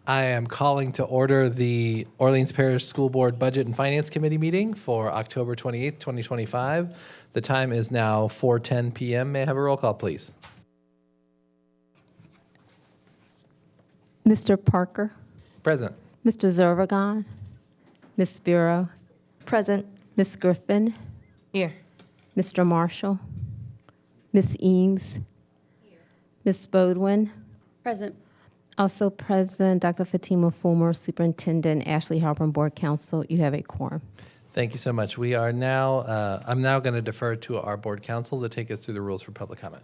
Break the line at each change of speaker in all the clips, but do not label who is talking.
I am calling to order the Orleans Parish School Board Budget and Finance Committee meeting for October 28th, 2025. The time is now 4:10 p.m. May I have a roll call, please?
Mr. Parker,
Present.
Mr. Zervagon, Ms. Spiro,
Present.
Ms. Griffin,
Here.
Mr. Marshall, Ms. Eames, Ms. Bodwin.
Present.
Also present, Dr. Fatima Fulmer, Superintendent, Ashley Harper, and Board Council. You have a quorum.
Thank you so much. We are now, I'm now going to defer to our Board Counsel to take us through the rules for public comment.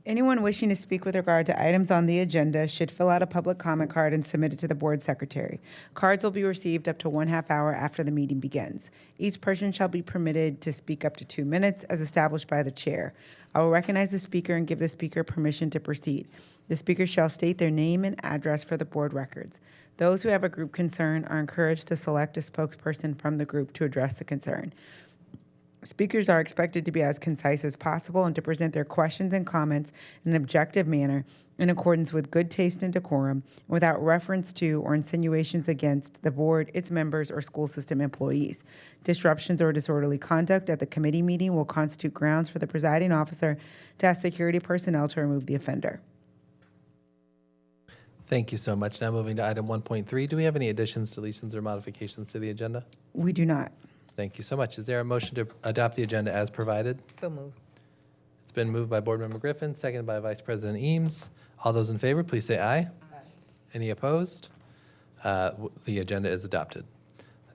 Anyone wishing to speak with regard to items on the agenda should fill out a public comment card and submit it to the board secretary. Cards will be received up to 1/2 hour after the meeting begins. Each person shall be permitted to speak up to 2 minutes as established by the chair. I will recognize the speaker and give the speaker permission to proceed. The speaker shall state their name and address for the board records. Those who have a group concern are encouraged to select a spokesperson from the group to address the concern. Speakers are expected to be as concise as possible and to present their questions and comments in an objective manner in accordance with good taste and decorum, without reference to or insinuations against the board, its members, or school system employees. Disruptions or disorderly conduct at the committee meeting will constitute grounds for the presiding officer to ask security personnel to remove the offender.
Thank you so much. Now moving to item 1.3. Do we have any additions, deletions, or modifications to the agenda?
We do not.
Thank you so much. Is there a motion to adopt the agenda as provided?
So moved.
It's been moved by Board Member Griffin, seconded by Vice President Eames. All those in favor, please say aye. Aye. Any opposed? The agenda is adopted.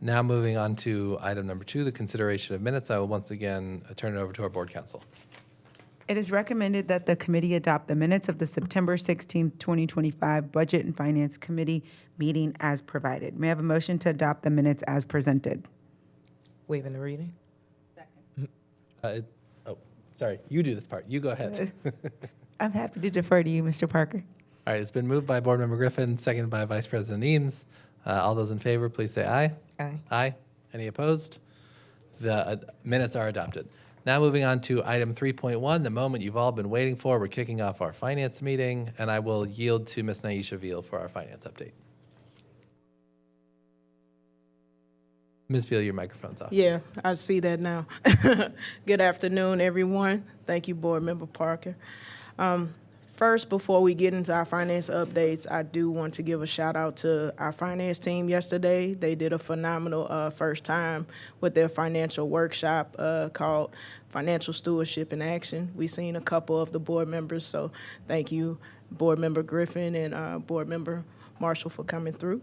Now moving on to item number 2, the consideration of minutes. I will once again turn it over to our Board Counsel.
It is recommended that the committee adopt the minutes of the September 16, 2025 Budget and Finance Committee meeting as provided. May I have a motion to adopt the minutes as presented?
Waiving the reading.
Sorry, you do this part. You go ahead.
I'm happy to defer to you, Mr. Parker.
All right, it's been moved by Board Member Griffin, seconded by Vice President Eames. All those in favor, please say aye.
Aye.
Aye. Any opposed? The minutes are adopted. Now moving on to item 3.1, the moment you've all been waiting for. We're kicking off our finance meeting, and I will yield to Ms. Naisha Veal for our finance update. Ms. Veal, your microphone's off.
Yeah, I see that now. Good afternoon, everyone. Thank you, Board Member Parker. First, before we get into our finance updates, I do want to give a shout out to our finance team yesterday. They did a phenomenal first time with their financial workshop called Financial Stewardship in Action. We've seen a couple of the board members, so thank you, Board Member Griffin and Board Member Marshall, for coming through.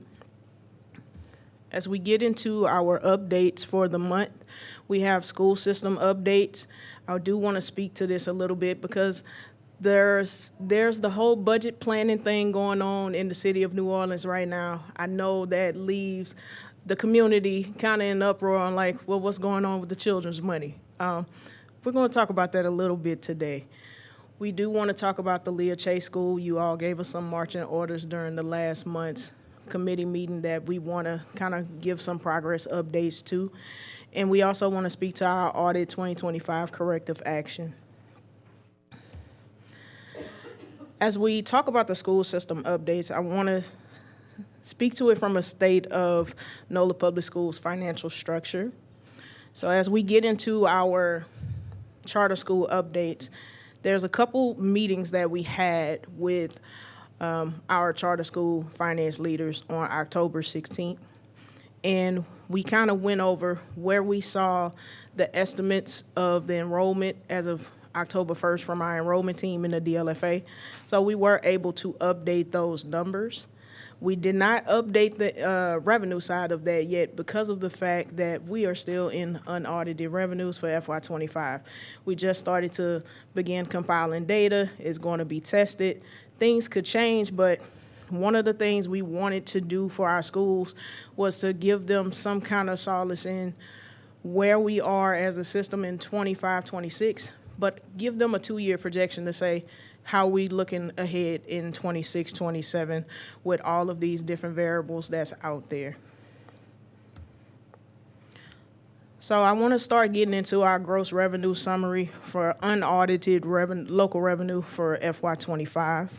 As we get into our updates for the month, we have school system updates. I do want to speak to this a little bit because there's the whole budget planning thing going on in the city of New Orleans right now. I know that leaves the community kind of in uproar on like, well, what's going on with the children's money? We're going to talk about that a little bit today. We do want to talk about the Leah Chase School. You all gave us some marching orders during the last month's committee meeting that we want to kind of give some progress updates to. And we also want to speak to our audit 2025 corrective action. As we talk about the school system updates, I want to speak to it from a state of NOLA Public Schools financial structure. So as we get into our charter school updates, there's a couple meetings that we had with our charter school finance leaders on October 16th. And we kind of went over where we saw the estimates of the enrollment as of October 1st from our enrollment team in the DLFA. So we were able to update those numbers. We did not update the revenue side of that yet because of the fact that we are still in unaudited revenues for FY25. We just started to begin compiling data. It's going to be tested. Things could change, but one of the things we wanted to do for our schools was to give them some kind of solace in where we are as a system in 25-26, but give them a 2-year projection to say how we looking ahead in 26-27 with all of these different variables that's out there. So I want to start getting into our gross revenue summary for unaudited local revenue for FY25.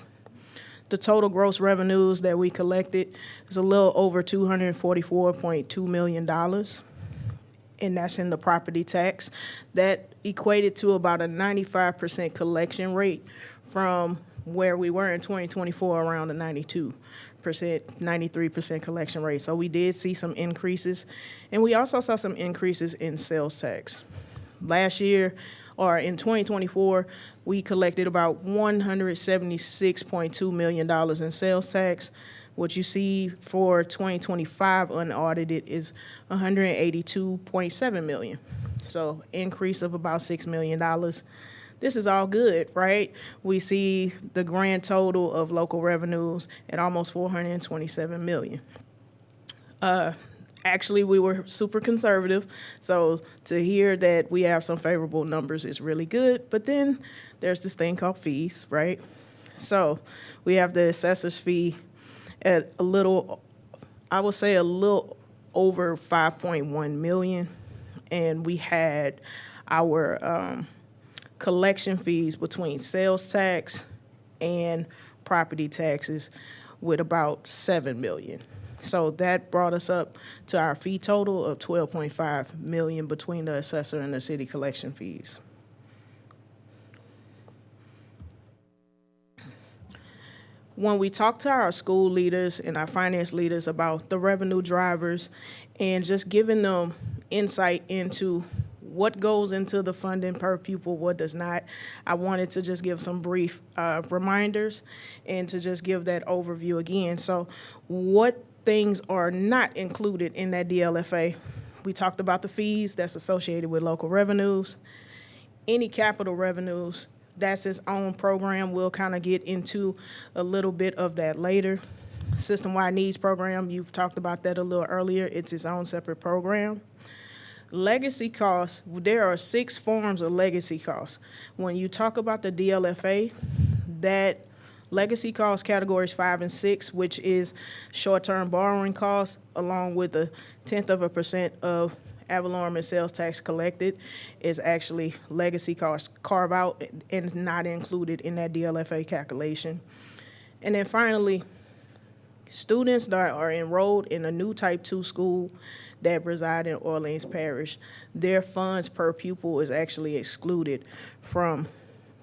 The total gross revenues that we collected is a little over $244.2 million, and that's in the property tax. That equated to about a 95% collection rate from where we were in 2024, around a 92%, 93% collection rate. So we did see some increases, and we also saw some increases in sales tax. Last year, or in 2024, we collected about $176.2 million in sales tax. What you see for 2025 unaudited is $182.7 million. So increase of about $6 million. This is all good, right? We see the grand total of local revenues at almost $427 million. Actually, we were super conservative, so to hear that we have some favorable numbers is really good. But then there's this thing called fees, right? So we have the assessor's fee at a little, I would say a little over 5.1 million, and we had our collection fees between sales tax and property taxes with about 7 million. So that brought us up to our fee total of 12.5 million between the assessor and the city collection fees. When we talk to our school leaders and our finance leaders about the revenue drivers and just giving them insight into what goes into the funding per pupil, what does not, I wanted to just give some brief reminders and to just give that overview again. So what things are not included in that DLFA? We talked about the fees that's associated with local revenues. Any capital revenues, that's its own program. We'll kind of get into a little bit of that later. System-wide needs program, you've talked about that a little earlier. It's its own separate program. Legacy costs, there are 6 forms of legacy costs. When you talk about the DLFA, that legacy cost categories 5 and 6, which is short-term borrowing costs, along with a 0.1% of ad valorem and sales tax collected, is actually legacy costs carved out and not included in that DLFA calculation. And then finally, students that are enrolled in a new Type 2 school that reside in Orleans Parish, their funds per pupil is actually excluded from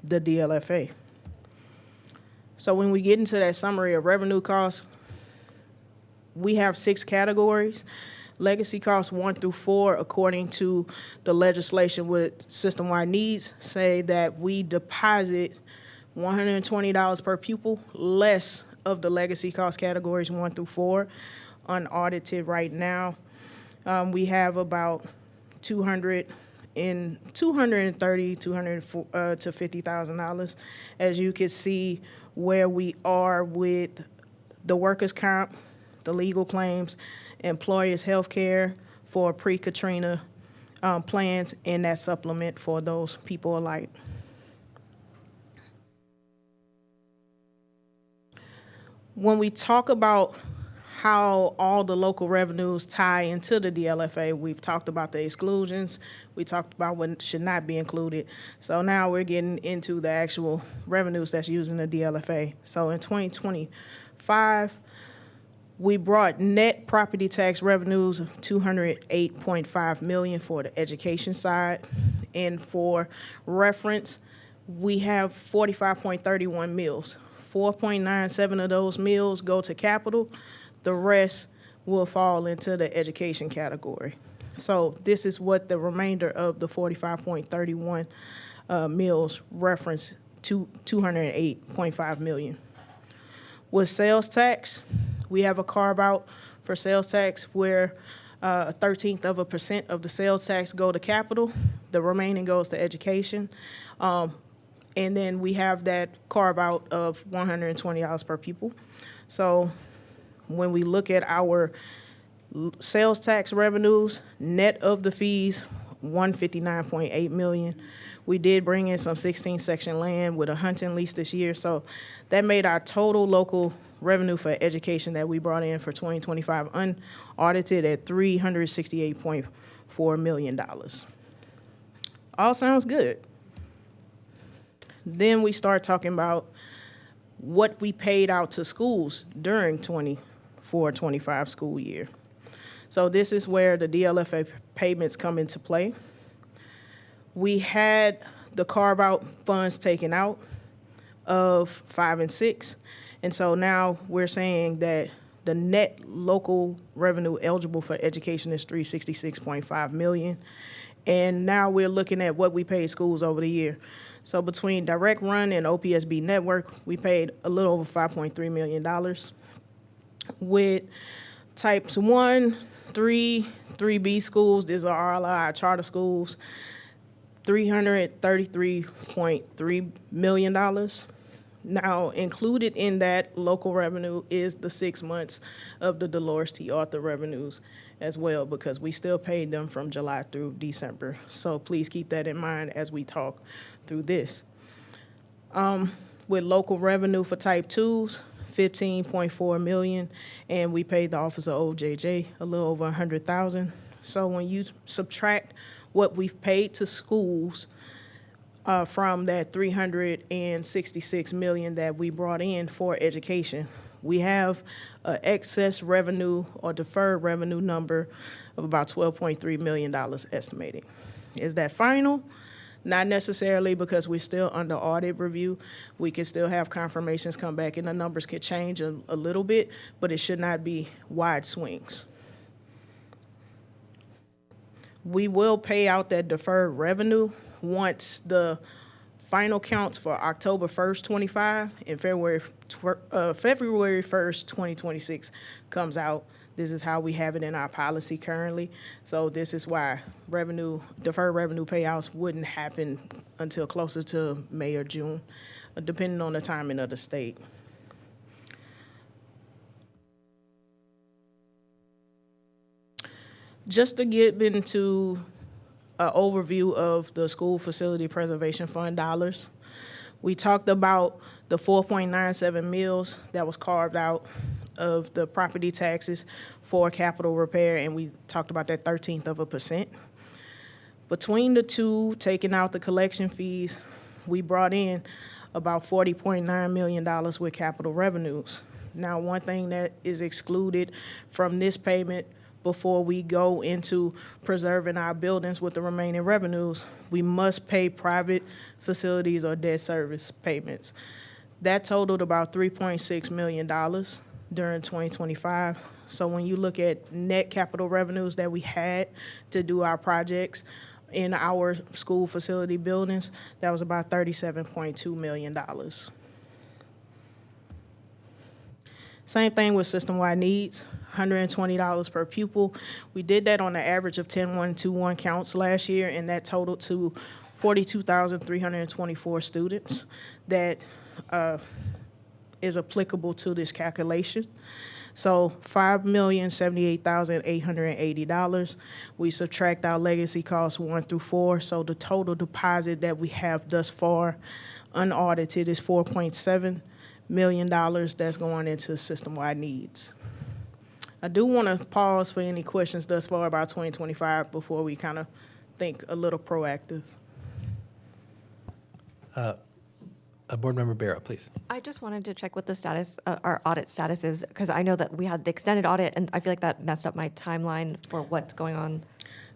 the DLFA. So when we get into that summary of revenue costs, we have 6 categories. Legacy costs 1 through 4, according to the legislation with system-wide needs, say that we deposit $120 per pupil, less of the legacy cost categories 1 through 4, unaudited right now. We have about $230,000 to $50,000. As you can see, where we are with the workers' comp, the legal claims, employers' health care for pre-Katrina plans, and that supplement for those people alike. When we talk about how all the local revenues tie into the DLFA, we've talked about the exclusions, we talked about what should not be included. So now we're getting into the actual revenues that's used in the DLFA. So in 2025, we brought net property tax revenues of $208.5 million for the education side. And for reference, we have 45.31 mills. 4.97 of those mills go to capital. The rest will fall into the education category. So this is what the remainder of the 45.31 mills reference to 208.5 million. With sales tax, we have a carve out for sales tax where 0.1% of the sales tax go to capital. The remaining goes to education. And then we have that carve out of $120 per pupil. So when we look at our sales tax revenues, net of the fees, $159.8 million. We did bring in some 16-section land with a hunting lease this year, so that made our total local revenue for education that we brought in for 2025 unaudited at $368.4 million. All sounds good. Then we start talking about what we paid out to schools during 24-25 school year. So this is where the DLFA payments come into play. We had the carve-out funds taken out of 5 and 6, and so now we're saying that the net local revenue eligible for education is $366.5 million, and now we're looking at what we paid schools over the year. So between Direct Run and OPSB Network, we paid a little over $5.3 million. With types 1, 3, 3B schools, these are all our charter schools, $333.3 million. Now, included in that local revenue is the 6 months of the Dolores T. Arthur revenues as well, because we still paid them from July through December. So please keep that in mind as we talk through this. With local revenue for type 2s, $15.4 million, and we paid the Office of OJJ a little over $100,000. So when you subtract what we've paid to schools from that $366 million that we brought in for education, we have an excess revenue or deferred revenue number of about $12.3 million estimated. Is that final? Not necessarily, because we're still under audit review. We can still have confirmations come back and the numbers could change a little bit, but it should not be wide swings. We will pay out that deferred revenue once the final counts for October 1st, 25 and February 1st, 2026 comes out. This is how we have it in our policy currently. So this is why deferred revenue payouts wouldn't happen until closer to May or June, depending on the timing of the state. Just to get into an overview of the School Facility Preservation Fund dollars, we talked about the 4.97 mils that was carved out of the property taxes for capital repair, and we talked about that 0.13%. Between the two, taking out the collection fees, we brought in about $40.9 million with capital revenues. Now, one thing that is excluded from this payment before we go into preserving our buildings with the remaining revenues, we must pay private facilities or debt service payments. That totaled about $3.6 million during 2025. So when you look at net capital revenues that we had to do our projects in our school facility buildings, that was about $37.2 million. Same thing with system-wide needs, $120 per pupil. We did that on an average of 10-1-2-1 counts last year, and that totaled to 42,324 students. That is applicable to this calculation. So $5,078,880. We subtract our legacy costs 1 through 4. So the total deposit that we have thus far unaudited is $4.7 million that's going into system-wide needs. I do want to pause for any questions thus far about 2025 before we kind of think a little proactive.
Board Member Barrow, please.
I just wanted to check what the status, our audit status is, because I know that we had the extended audit, and I feel like that messed up my timeline for what's going on.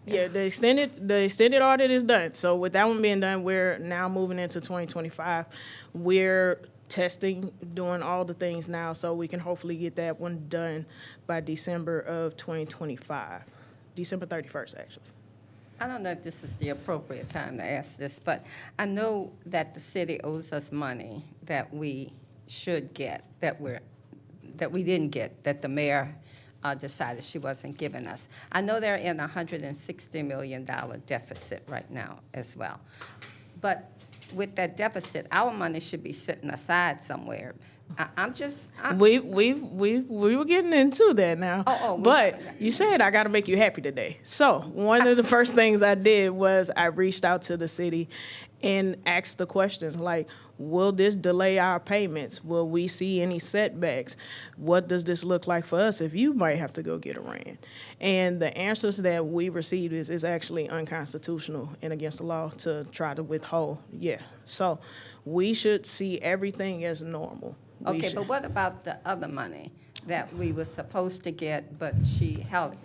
Yeah, the extended audit is done. So with that one being done, we're now moving into 2025. We're testing, doing all the things now, so we can hopefully get that one done by December of 2025. December 31st, actually.
I don't know if this is the appropriate time to ask this, but I know that the city owes us money that we should get, that we didn't get, that the mayor decided she wasn't giving us. I know they're in a $160 million deficit right now as well. But with that deficit, our money should be sitting aside somewhere.
We were getting into that now. But you said I got to make you happy today. So one of the first things I did was I reached out to the city and asked the questions like, will this delay our payments? Will we see any setbacks? What does this look like for us if you might have to go get a RAN? And the answers that we received is actually unconstitutional and against the law to try to withhold. Yeah. So we should see everything as normal. we
Okay,
should-
but what about the other money that we were supposed to get, but she held,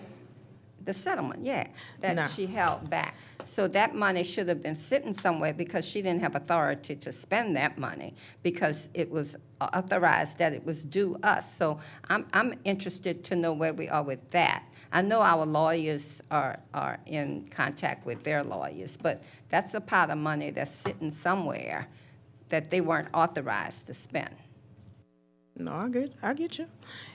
the settlement, yeah,
No.
that she held back? So that money should have been sitting somewhere because she didn't have authority to spend that money because it was authorized that it was due us. So I'm interested to know where we are with that. I know our lawyers are in contact with their lawyers, but that's a pot of money that's sitting somewhere that they weren't authorized to spend.
No, I get you.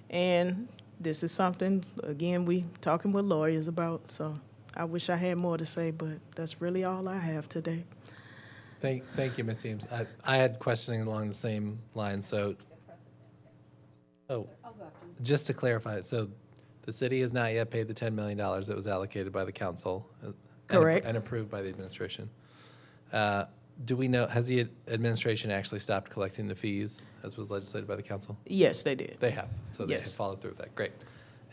And this is something, again, we talking with lawyers about, so I wish I had more to say, but that's really all I have today.
Thank you, Ms. Eames. I had questioning along the same line, so. Just to clarify, so the city has not yet paid the $10 million that was allocated by the council.
Correct.
And approved by the administration. Do we know, has the administration actually stopped collecting the fees as was legislated by the council?
Yes, they did.
They have, so they have
Yes.
followed through with that. Great.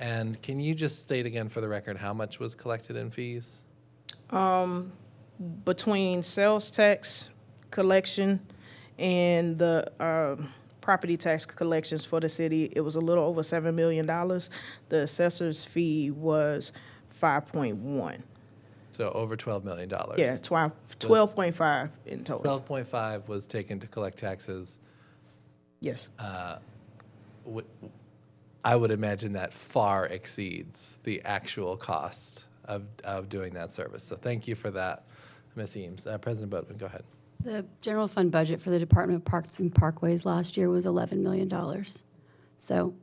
And can you just state again for the record how much was collected in fees?
Between sales tax collection and the property tax collections for the city, it was a little over $7 million. The assessor's fee was 5.1.
So over $12 million.
Yeah, 12.5 in total.
12.5 was taken to collect taxes.
Yes.
I would imagine that far exceeds the actual cost of doing that service. So thank you for that, Ms. Eames. President Boatman, go ahead.
The general fund budget for the Department of Parks and Parkways last year was $11 million. So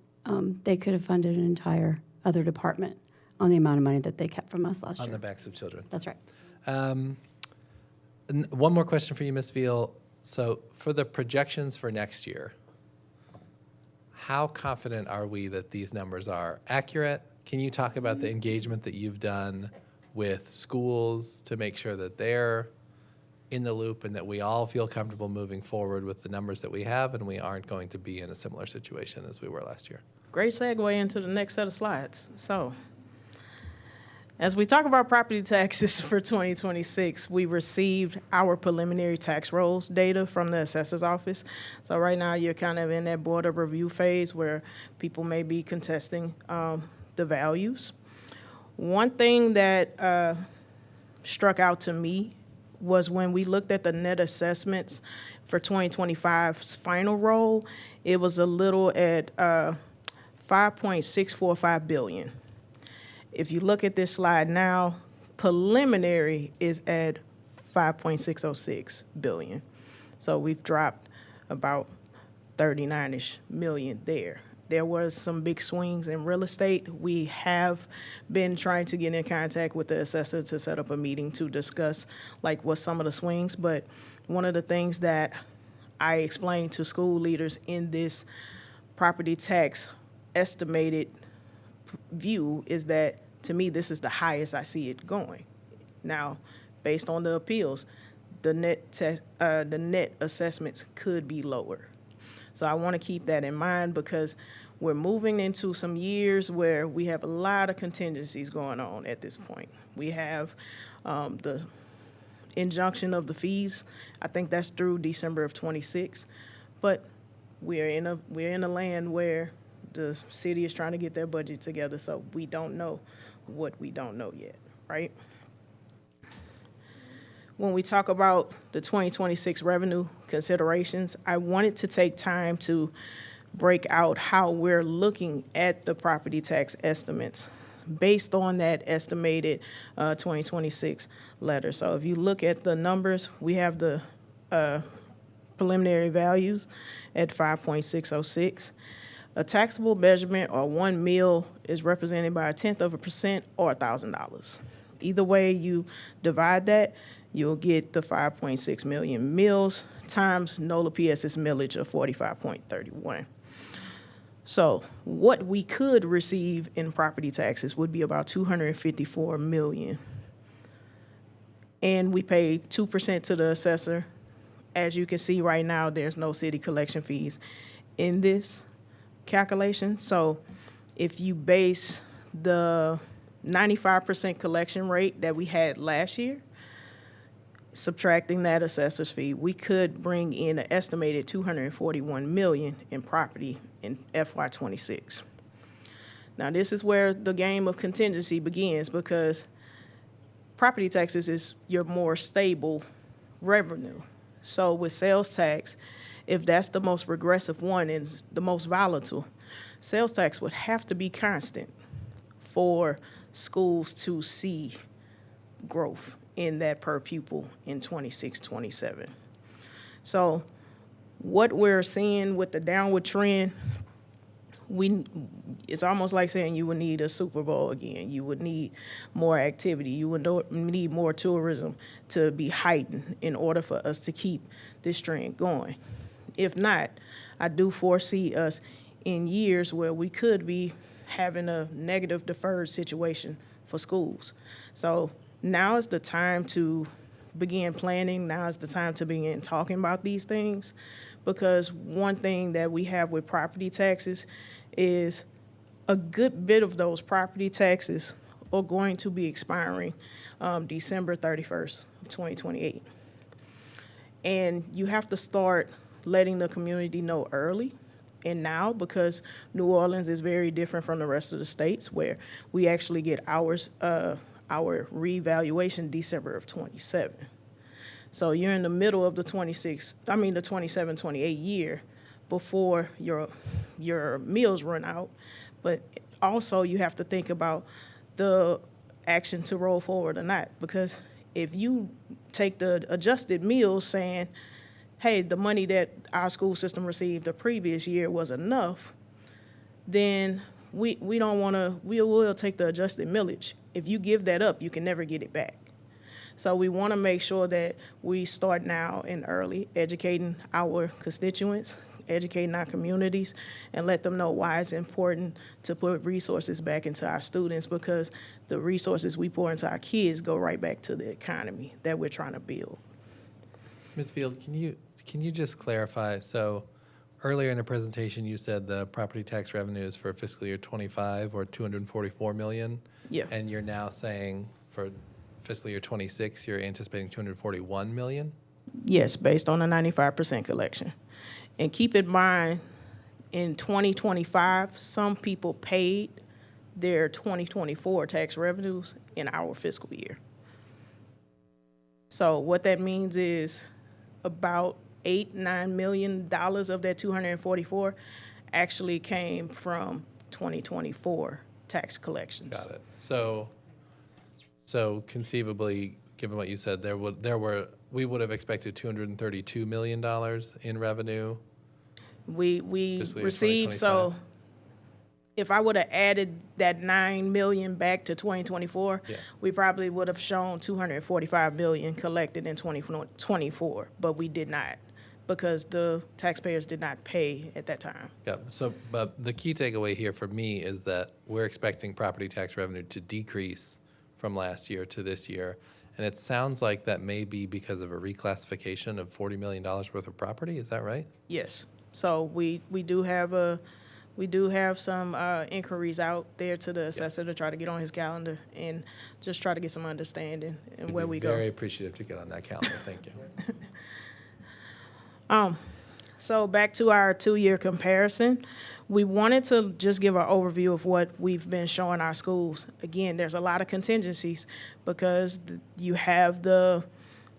they could have funded an entire other department on the amount of money that they kept from us last
On
year.
the backs of children.
That's right.
One more question for you, Ms. Veal. So for the projections for next year, how confident are we that these numbers are accurate? Can you talk about the engagement that you've done with schools to make sure that they're in the loop and that we all feel comfortable moving forward with the numbers that we have and we aren't going to be in a similar situation as we were last year?
Great segue into the next set of slides. So, as we talk about property taxes for 2026, we received our preliminary tax rolls data from the assessor's office. So right now, you're kind of in that board of review phase where people may be contesting the values. One thing that struck out to me was when we looked at the net assessments for 2025's final roll, it was a little at 5.645 billion. If you look at this slide now, preliminary is at 5.606 billion. So we've dropped about 39-ish million there. There was some big swings in real estate. We have been trying to get in contact with the assessor to set up a meeting to discuss like what some of the swings, but one of the things that I explained to school leaders in this property tax estimated view is that, to me, this is the highest I see it going. Now, based on the appeals, the net assessments could be lower. So I want to keep that in mind because we're moving into some years where we have a lot of contingencies going on at this point. We have the injunction of the fees. I think that's through December of 26. But we're in a land where the city is trying to get their budget together, so we don't know what we don't know yet, right? When we talk about the 2026 revenue considerations, I wanted to take time to break out how we're looking at the property tax estimates based on that estimated 2026 letter. So if you look at the numbers, we have the preliminary values at 5.606. A taxable measurement or 1 mil is represented by 1/10% or $1,000. Either way you divide that, you'll get the 5.6 million mills times NOLA PS's millage of 45.31. So what we could receive in property taxes would be about 254 million. And we pay 2% to the assessor. As you can see right now, there's no city collection fees in this calculation. So if you base the 95% collection rate that we had last year subtracting that assessor's fee, we could bring in an estimated $241 million in property in FY '26. Now, this is where the game of contingency begins, because property taxes is your more stable revenue. So with sales tax, if that's the most regressive one and the most volatile, sales tax would have to be constant for schools to see growth in that per pupil in '26, '27. So what we're seeing with the downward trend, it's almost like saying you would need a Super Bowl again. You would need more activity. You would need more tourism to be heightened in order for us to keep this trend going. If not, I do foresee us in years where we could be having a negative deferred situation for schools. So now is the time to begin planning. Now is the time to begin talking about these things, because one thing that we have with property taxes is a good bit of those property taxes are going to be expiring December 31st, 2028. And you have to start letting the community know early and now, because New Orleans is very different from the rest of the states, where we actually get our reevaluation December of 27. So you're in the middle of the 27, 28 year before your meals run out. But also you have to think about the action to roll forward or not, because if you take the adjusted meals saying, hey, the money that our school system received the previous year was enough, then we will take the adjusted millage. If you give that up, you can never get it back. So we want to make sure that we start now and early, educating our constituents, educating our communities, and let them know why it's important to put resources back into our students, because the resources we pour into our kids go right back to the economy that we're trying to build.
Ms. Field, can you just clarify? So earlier in the presentation, you said the property tax revenues for fiscal year '25 or $244 million.
Yeah.
And you're now saying for fiscal year '26, you're anticipating $241 million?
Yes, based on a 95% collection. And keep in mind, in 2025, some people paid their 2024 tax revenues in our fiscal year. So what that means is about $8-9 million of that 244 actually came from 2024 tax collections.
Got it. So conceivably, given what you said, we would have expected $232 million in revenue.
We
Fiscal year
received,
2025.
so if I would have added that $9 million back to 2024,
Yeah.
we probably would have shown $245 million collected in 2024, but we did not, because the taxpayers did not pay at that time.
Yeah. So, but the key takeaway here for me is that we're expecting property tax revenue to decrease from last year to this year. And it sounds like that may be because of a reclassification of $40 million worth of property. Is that right?
Yes. So we do have some inquiries out there to the assessor to try to get on his calendar and just try to get some understanding and where we go.
Very appreciative to get on that calendar. Thank you.
So back to our 2-year comparison, we wanted to just give an overview of what we've been showing our schools. Again, there's a lot of contingencies because you have the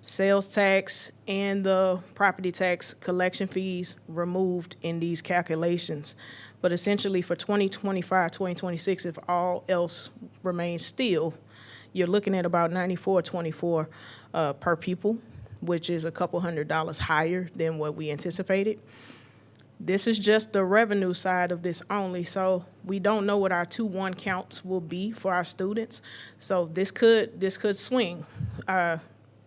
sales tax and the property tax collection fees removed in these calculations. But essentially for 2025, 2026, if all else remains still, you're looking at about $94.24 per pupil, which is a couple $100 higher than what we anticipated. This is just the revenue side of this only, so we don't know what our 2-1 counts will be for our students. So this could swing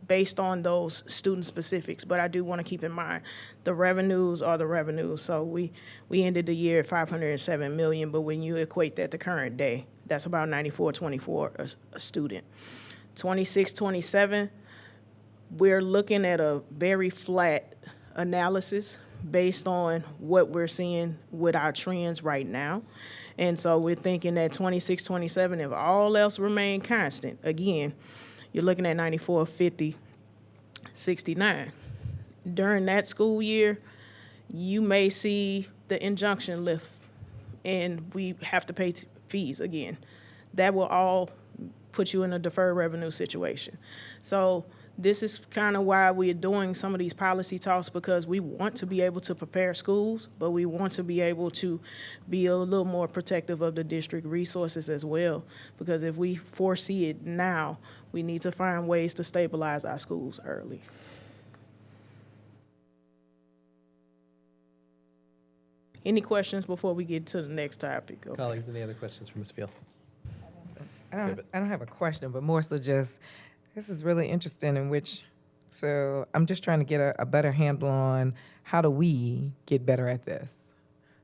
based on those student specifics, but I do want to keep in mind the revenues are the revenues. So we ended the year at $507 million, but when you equate that to current day, that's about $94.24 a student. 26, 27. We're looking at a very flat analysis based on what we're seeing with our trends right now. And so we're thinking that 26, 27, if all else remain constant, again, you're looking at $94.50 $69. During that school year, you may see the injunction lift and we have to pay fees again. That will all put you in a deferred revenue situation. So this is kind of why we're doing some of these policy talks, because we want to be able to prepare schools, but we want to be able to be a little more protective of the district resources as well. Because if we foresee it now, we need to find ways to stabilize our schools early. Any questions before we get to the next topic? Okay.
Colleagues, any other questions for Ms. Field?
I don't have a question, but more so just, this is really interesting so I'm just trying to get a better handle on how do we get better at this?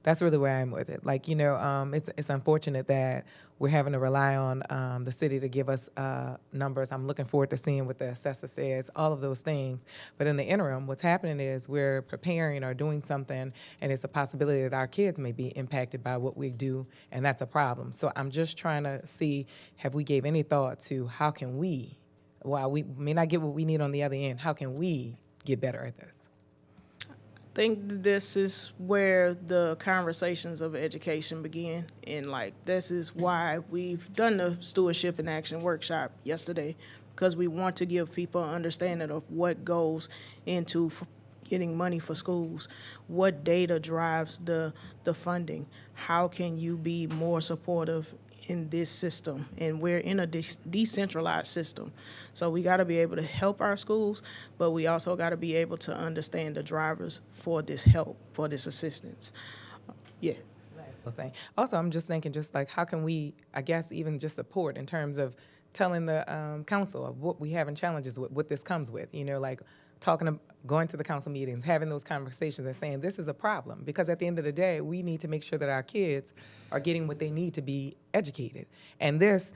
That's really where I'm with it. Like, it's unfortunate that we're having to rely on the city to give us numbers. I'm looking forward to seeing what the assessor says, all of those things. But in the interim, what's happening is we're preparing or doing something, and it's a possibility that our kids may be impacted by what we do, and that's a problem. So I'm just trying to see, have we gave any thought to how can we, while we may not get what we need on the other end, how can we get better at this?
I think this is where the conversations of education begin, and this is why we've done the Stewardship in Action workshop yesterday, because we want to give people an understanding of what goes into getting money for schools, what data drives the funding, how can you be more supportive in this system, and we're in a decentralized system. So we got to be able to help our schools, but we also got to be able to understand the drivers for this help, for this assistance. Yeah.
Thing. Also, I'm just thinking, how can we, I guess, even just support in terms of telling the council of what we have and challenges with what this comes with, going to the council meetings, having those conversations and saying this is a problem, because at the end of the day, we need to make sure that our kids are getting what they need to be educated. And this,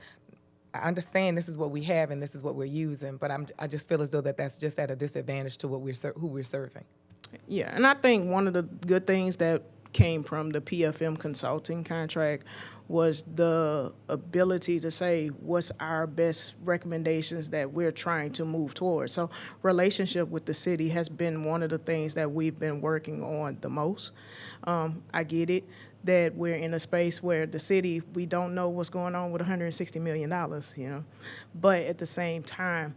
I understand this is what we have and this is what we're using, but I just feel as though that's just at a disadvantage to who we're serving.
Yeah, and I think one of the good things that came from the PFM consulting contract was the ability to say what's our best recommendations that we're trying to move towards. So relationship with the city has been one of the things that we've been working on the most. I get it that we're in a space where the city, we don't know what's going on with $160 million, but at the same time,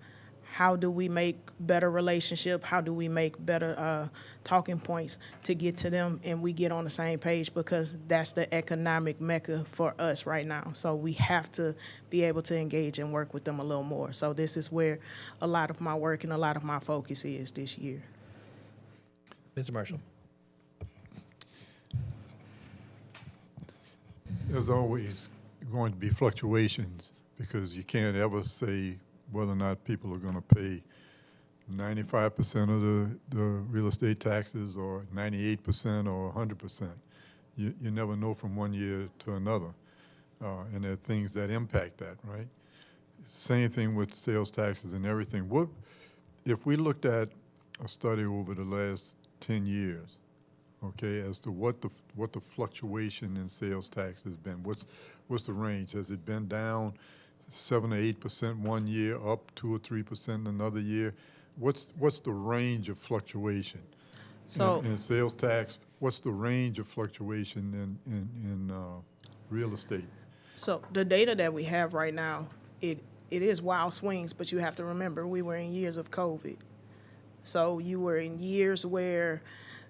how do we make better relationship? How do we make better talking points to get to them and we get on the same page, because that's the economic mecca for us right now. So we have to be able to engage and work with them a little more. So this is where a lot of my work and a lot of my focus is this year.
Mr. Marshall.
There's always going to be fluctuations, because you can't ever say whether or not people are going to pay 95% of the real estate taxes or 98% or 100%. You never know from one year to another, and there are things that impact that, right? Same thing with sales taxes and everything. What if we looked at a study over the last 10 years, okay, as to what the fluctuation in sales tax has been? What's the range? Has it been down 7 or 8% one year, up 2 or 3% another year? What's the range of fluctuation?
So
in sales tax, what's the range of fluctuation in real estate?
So the data that we have right now, it is wild swings, but you have to remember we were in years of COVID. So you were in years where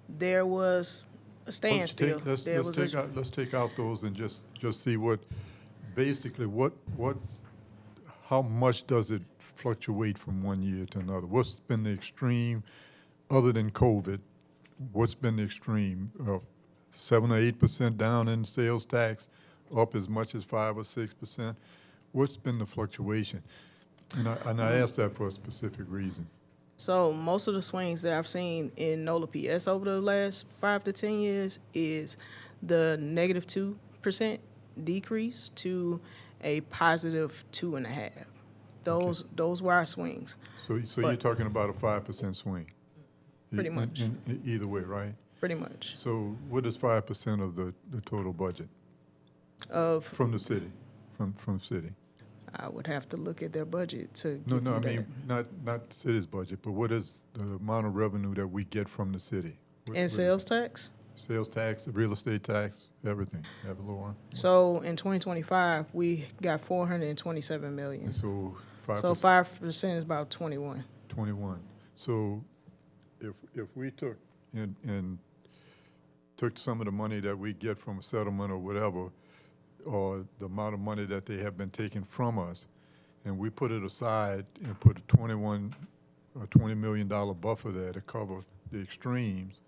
there was a standstill.
Let's take out those and just see what, basically, how much does it fluctuate from one year to another? What's been the extreme, other than COVID? What's been the extreme? 7 or 8% down in sales tax, up as much as 5 or 6%. What's been the fluctuation? And I asked that for a specific reason.
So most of the swings that I've seen in NOLA PS over the last 5 to 10 years is the negative 2% decrease to a positive 2.5. Those were our swings.
So you're talking about a 5% swing?
Pretty much.
In either way, right?
Pretty much.
So what is 5% of the total budget?
Of
From the city, from city?
I would have to look at their budget to
No,
give
no, I
you
mean,
that.
not the city's budget, but what is the amount of revenue that we get from the city?
And sales tax?
Sales tax, the real estate tax, everything, have a little one.
So in 2025, we got 427 million.
And so
So 5% is about 21.
21. So if we took and took some of the money that we get from a settlement or whatever, or the amount of money that they have been taking from us, and we put it aside and put a $20 million buffer there to cover the extremes,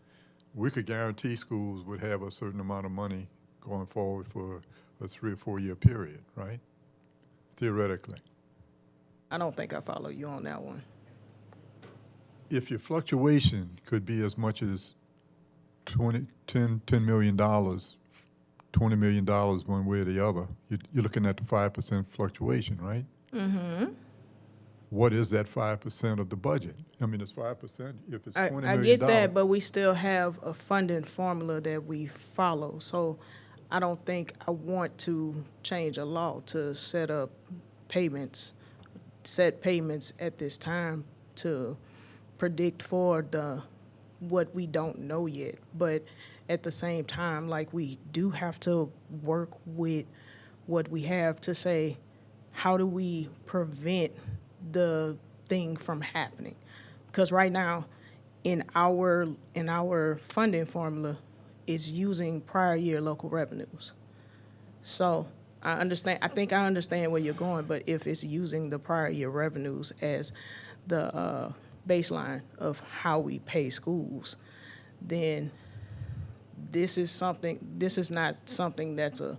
we could guarantee schools would have a certain amount of money going forward for a 3 or 4 year period, right? Theoretically.
I don't think I follow you on that one.
If your fluctuation could be as much as $10 million, $20 million one way or the other, you're looking at the 5% fluctuation, right? Mm-hmm. What is that 5% of the budget? I mean, it's 5%. If it's $20 million.
I get that, but we still have a funding formula that we follow. So I don't think I want to change a law to set payments at this time to predict for what we don't know yet. But at the same time, like, we do have to work with what we have to say, how do we prevent the thing from happening? Because right now, in our funding formula, is using prior year local revenues. So I think I understand where you're going, but if it's using the prior year revenues as the baseline of how we pay schools, then this is not something that's a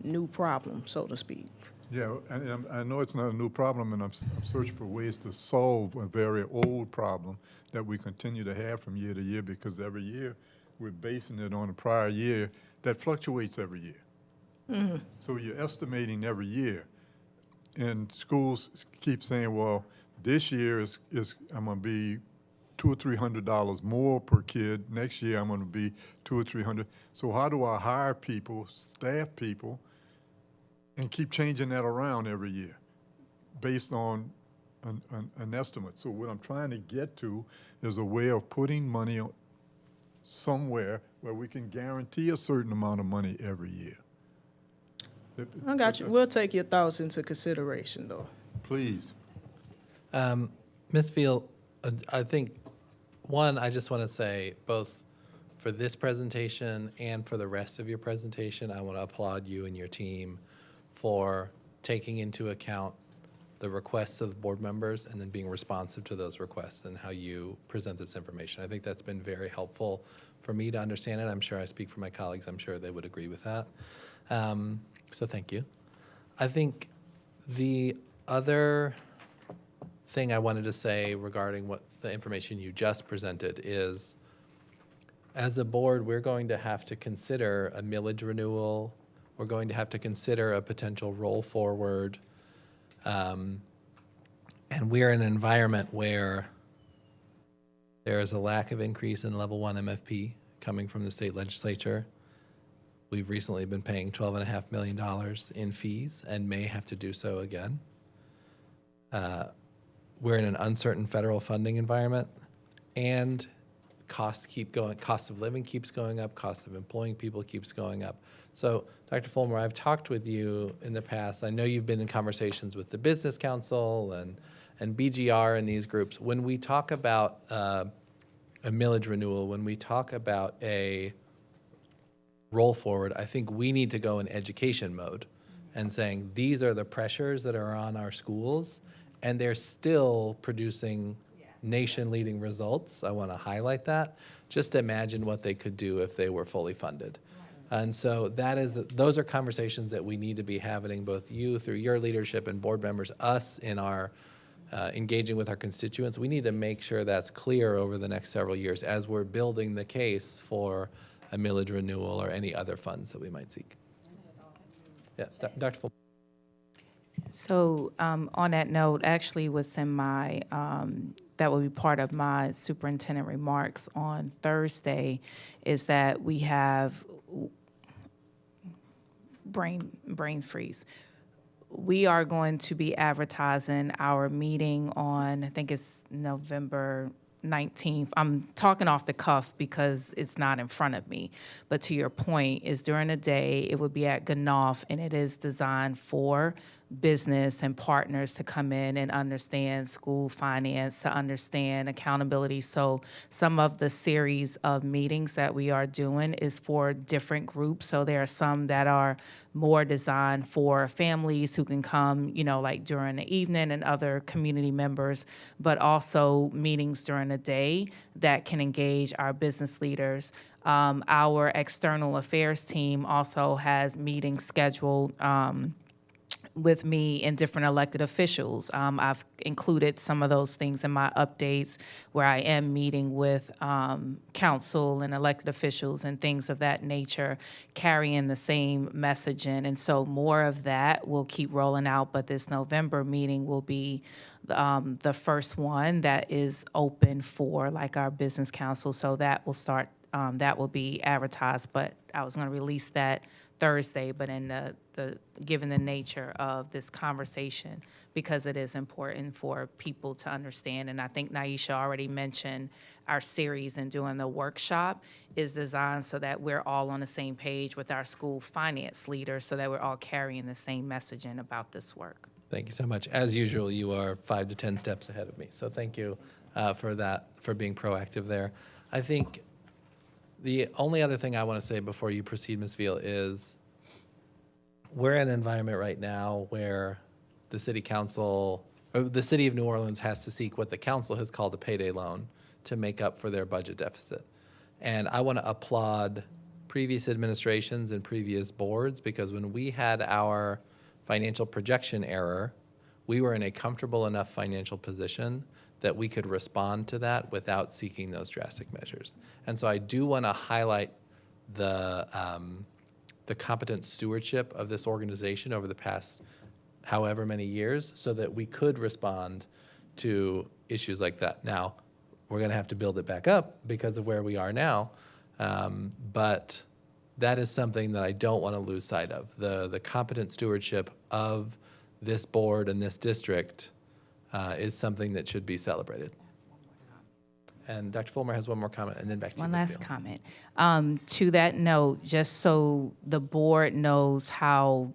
new problem, so to speak.
Yeah, and I know it's not a new problem, and I'm searching for ways to solve a very old problem that we continue to have from year to year, because every year we're basing it on a prior year that fluctuates every year. Mm-hmm. So you're estimating every year, and schools keep saying, well, this year is I'm going to be $200 or $300 more per kid. Next year I'm going to be $200 or $300. So how do I hire people, staff people, and keep changing that around every year based on an estimate? So what I'm trying to get to is a way of putting money somewhere where we can guarantee a certain amount of money every year.
I got you. We'll take your thoughts into consideration, though.
Please.
Ms. Field, I think, one, I just want to say, both for this presentation and for the rest of your presentation, I want to applaud you and your team for taking into account the requests of the board members and then being responsive to those requests and how you present this information. I think that's been very helpful for me to understand it. I'm sure I speak for my colleagues. I'm sure they would agree with that. So thank you. I think the other thing I wanted to say regarding what the information you just presented is, as a board, we're going to have to consider a millage renewal. We're going to have to consider a potential roll forward. And we're in an environment where there is a lack of increase in level 1 MFP coming from the state legislature. We've recently been paying $12.5 million in fees and may have to do so again. We're in an uncertain federal funding environment, and costs keep going. Cost of living keeps going up. Cost of employing people keeps going up. So, Dr. Fulmer, I've talked with you in the past. I know you've been in conversations with the Business Council and BGR and these groups. When we talk about a millage renewal, when we talk about a roll forward, I think we need to go in education mode and saying these are the pressures that are on our schools, and they're still producing nation-leading results. I want to highlight that. Just imagine what they could do if they were fully funded. And so those are conversations that we need to be having, both you through your leadership and board members, us in our engaging with our constituents. We need to make sure that's clear over the next several years as we're building the case for a millage renewal or any other funds that we might seek. Yeah, Dr. Fulmer.
So on that note, actually what's in my, that will be part of my superintendent remarks on Thursday is that we have brain freeze. we are going to be advertising our meeting on, I think it's November 19th. I'm talking off the cuff because it's not in front of me. But to your point, is during the day, it would be at Ganoff, and it is designed for business and partners to come in and understand school finance, to understand accountability. So some of the series of meetings that we are doing is for different groups. So there are some that are more designed for families who can come, you know, like during the evening, and other community members, but also meetings during the day that can engage our business leaders. Our external affairs team also has meetings scheduled with me and different elected officials. I've included some of those things in my updates, where I am meeting with council and elected officials and things of that nature, carrying the same messaging. And so more of that will keep rolling out, but this November meeting will be the first one that is open for like our business council. So that will start, that will be advertised, but I was gonna release that Thursday, but in the given the nature of this conversation, because it is important for people to understand, and I think Naisha already mentioned our series and doing the workshop is designed so that we're all on the same page with our school finance leaders, so that we're all carrying the same messaging about this work.
Thank you so much. As usual, you are 5 to 10 steps ahead of me, so thank you for that, for being proactive there. I think the only other thing I want to say before you proceed, Ms. Veal, is we're in an environment right now where the city council, or the city of New Orleans, has to seek what the council has called a payday loan to make up for their budget deficit. And I want to applaud previous administrations and previous boards, because when we had our financial projection error, we were in a comfortable enough financial position that we could respond to that without seeking those drastic measures. And so I do want to highlight the competent stewardship of this organization over the past however many years, so that we could respond to issues like that. Now, we're going to have to build it back up because of where we are now, but that is something that I don't want to lose sight of. The competent stewardship of this board and this district is something that should be celebrated. And Dr. Fulmer has one more comment, and then back to you,
One
Ms.
last
Veal.
comment. To that note, just so the board knows how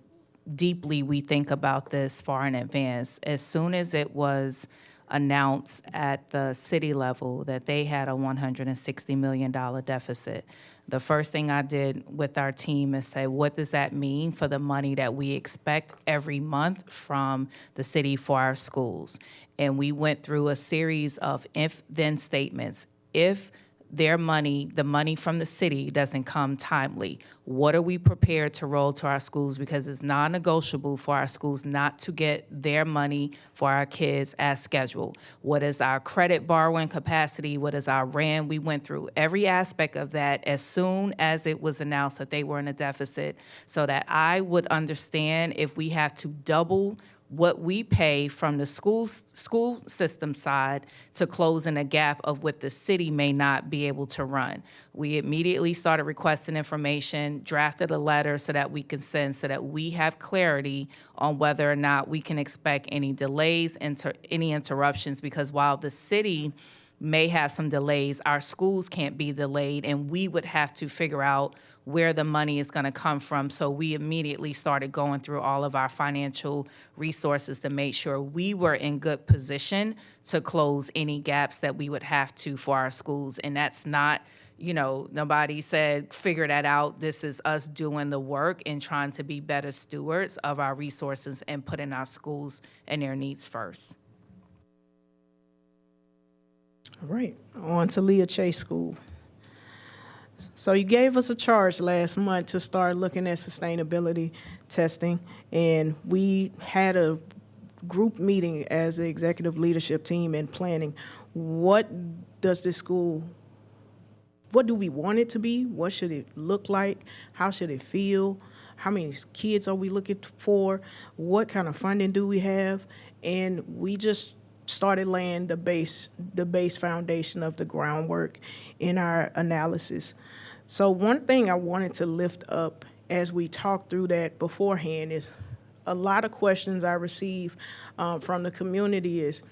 deeply we think about this far in advance, as soon as it was announced at the city level that they had a $160 million deficit, the first thing I did with our team is say, what does that mean for the money that we expect every month from the city for our schools? And we went through a series of if-then statements. If their money, the money from the city, doesn't come timely, what are we prepared to roll to our schools? Because it's non-negotiable for our schools not to get their money for our kids as scheduled. What is our credit borrowing capacity? What is our RAM? We went through every aspect of that as soon as it was announced that they were in a deficit, so that I would understand if we have to double what we pay from the school system side to close in a gap of what the city may not be able to run. We immediately started requesting information, drafted a letter so that we can send, so that we have clarity on whether or not we can expect any delays, any interruptions, because while the city may have some delays, our schools can't be delayed, and we would have to figure out where the money is going to come from. So we immediately started going through all of our financial resources to make sure we were in good position to close any gaps that we would have to for our schools. And that's not, you know, nobody said figure that out. This is us doing the work and trying to be better stewards of our resources and putting our schools and their needs first.
All right, on to Leah Chase School. So you gave us a charge last month to start looking at sustainability testing, and we had a group meeting as the executive leadership team and planning. What does this school, what do we want it to be? What should it look like? How should it feel? How many kids are we looking for? What kind of funding do we have? And we just started laying the base foundation of the groundwork in our analysis. So one thing I wanted to lift up as we talked through that beforehand is a lot of questions I receive from the community is,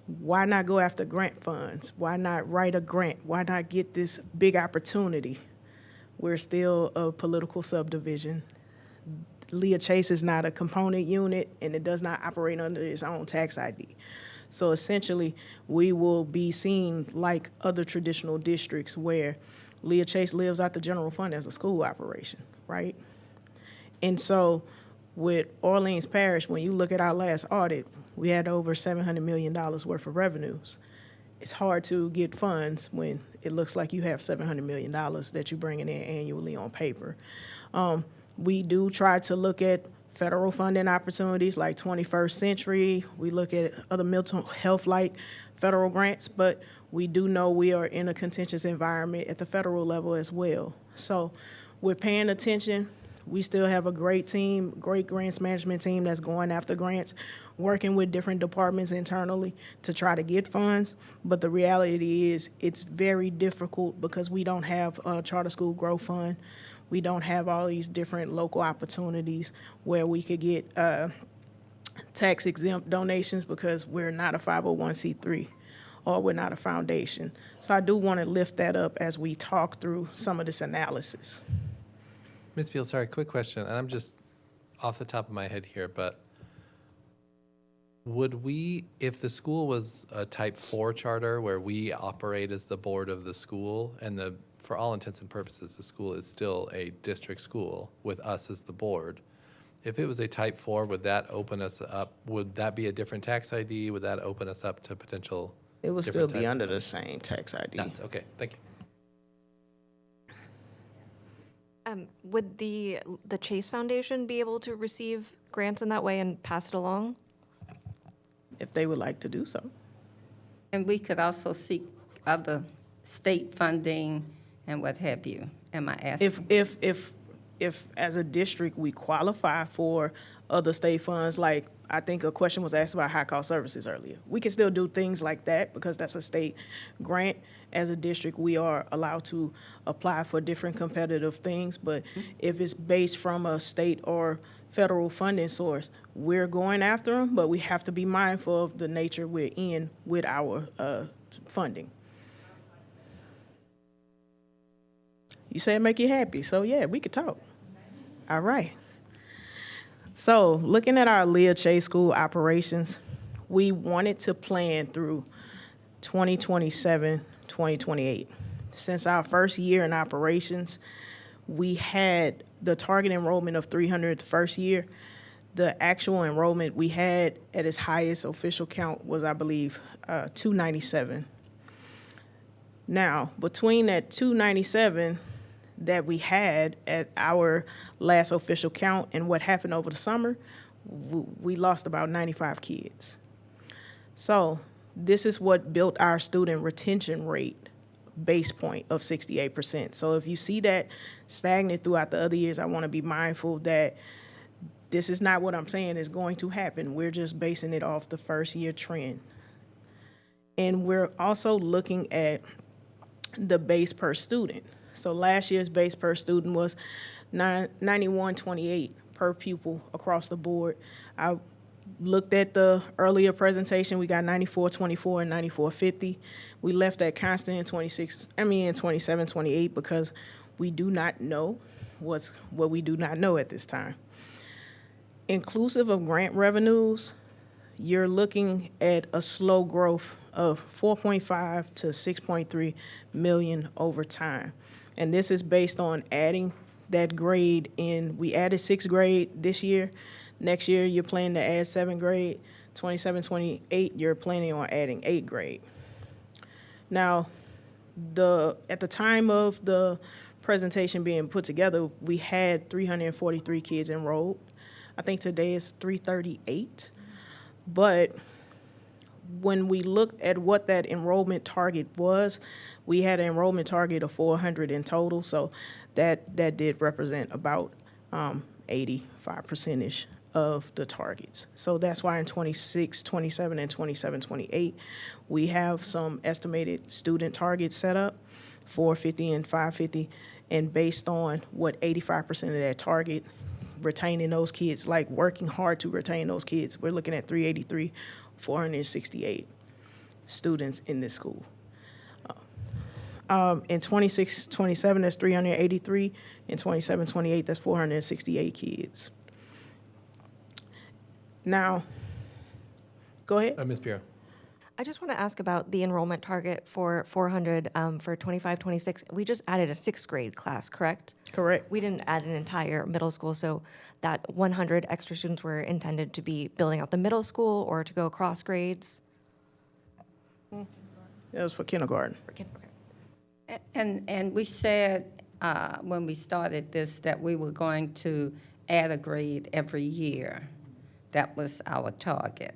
why not go after grant funds? Why not write a grant? Why not get this big opportunity? We're still a political subdivision. Leah Chase is not a component unit, and it does not operate under its own tax ID. So essentially, we will be seen like other traditional districts where Leah Chase lives out the general fund as a school operation, right? And so with Orleans Parish, when you look at our last audit, we had over $700 million worth of revenues. It's hard to get funds when it looks like you have $700 million that you're bringing in annually on paper. We do try to look at federal funding opportunities like 21st Century. We look at other mental health like federal grants, but we do know we are in a contentious environment at the federal level as well. So we're paying attention. We still have a great team, great grants management team that's going after grants, working with different departments internally to try to get funds. But the reality is it's very difficult because we don't have a charter school growth fund. We don't have all these different local opportunities where we could get tax exempt donations because we're not a 501c3 or we're not a foundation. So I do want to lift that up as we talk through some of this analysis.
Ms. Field, sorry, quick question, and I'm just off the top of my head here, but would we, if the school was a type 4 charter where we operate as the board of the school and for all intents and purposes, the school is still a district school with us as the board, if it was a type 4, would that open us up, would that be a different tax ID? Would that open us up to potential?
It will still
different
be
types
under
of
the same tax ID.
funds? Okay, thank you.
Would the Chase Foundation be able to receive grants in that way and pass it along?
If they would like to do so.
And we could also seek other state funding and what have you. Am I asking?
If as a district we qualify for other state funds, like I think a question was asked about high cost services earlier, we can still do things like that because that's a state grant. As a district, we are allowed to apply for different competitive things, but if it's based from a state or federal funding source, we're going after them, but we have to be mindful of the nature we're in with our funding. You said make you happy, so yeah, we could talk. All right. So looking at our Leah Chase School operations, we wanted to plan through 2027, 2028. Since our first year in operations, we had the target enrollment of 300 the first year. The actual enrollment we had at its highest official count was, I believe, 297. Now, between that 297 that we had at our last official count and what happened over the summer, we lost about 95 kids. So this is what built our student retention rate base point of 68%. So if you see that stagnant throughout the other years, I want to be mindful that this is not what I'm saying is going to happen. We're just basing it off the first year trend. And we're also looking at the base per student. So last year's base per student was 91.28 per pupil across the board. I looked at the earlier presentation, we got 94.24 and 94.50. We left that constant in 27, 28 because we do not know what we do not know at this time. Inclusive of grant revenues, you're looking at a slow growth of 4.5 to 6.3 million over time. And this is based on adding that grade in. We added 6th grade this year. Next year, you're planning to add 7th grade. 27, 28, you're planning on adding 8th grade. Now, at the time of the presentation being put together, we had 343 kids enrolled. I think today is 338. But when we looked at what that enrollment target was, we had an enrollment target of 400 in total, so that did represent about 85%-ish of the targets. So that's why in 26, 27, and 27, 28, we have some estimated student targets set up, 450 and 550, and based on what 85% of that target retaining those kids, like working hard to retain those kids. We're looking at 383, 468 students in this school. In 26, 27, that's 383. In 27, 28, that's 468 kids. Now, go ahead.
Ms. Bureau.
I just want to ask about the enrollment target for 400 for 25, 26. We just added a sixth grade class, correct?
Correct.
We didn't add an entire middle school, so that 100 extra students were intended to be building out the middle school or to go across grades?
That was for kindergarten.
And we said when we started this that we were going to add a grade every year. That was our target.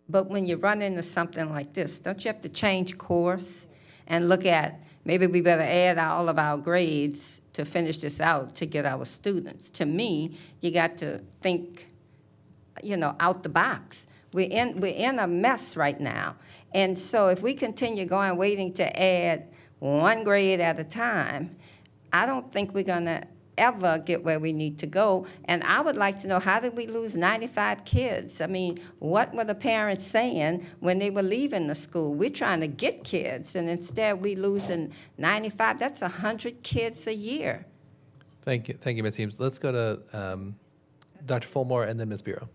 But when you run into something like this, don't you have to change course and look at, maybe we better add all of our grades to finish this out to get our students? To me, you got to think, out the box. We're in a mess right now. And so if we continue going, waiting to add one grade at a time, I don't think we're gonna ever get where we need to go. And I would like to know, how did we lose 95 kids? I mean, what were the parents saying when they were leaving the school? We're trying to get kids, and instead we losing 95. That's 100 kids a year.
Thank you, Ms. Eames. Let's go to Dr. Fulmore and then Ms. Bureau.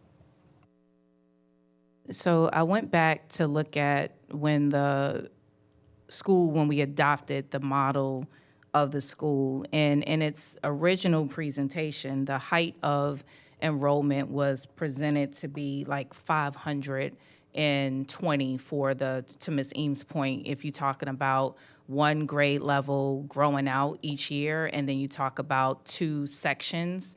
So I went back to look at when we adopted the model of the school, and in its original presentation, the height of enrollment was presented to be like 520 to Ms. Eames' point, if you're talking about one grade level growing out each year, and then you talk about 2 sections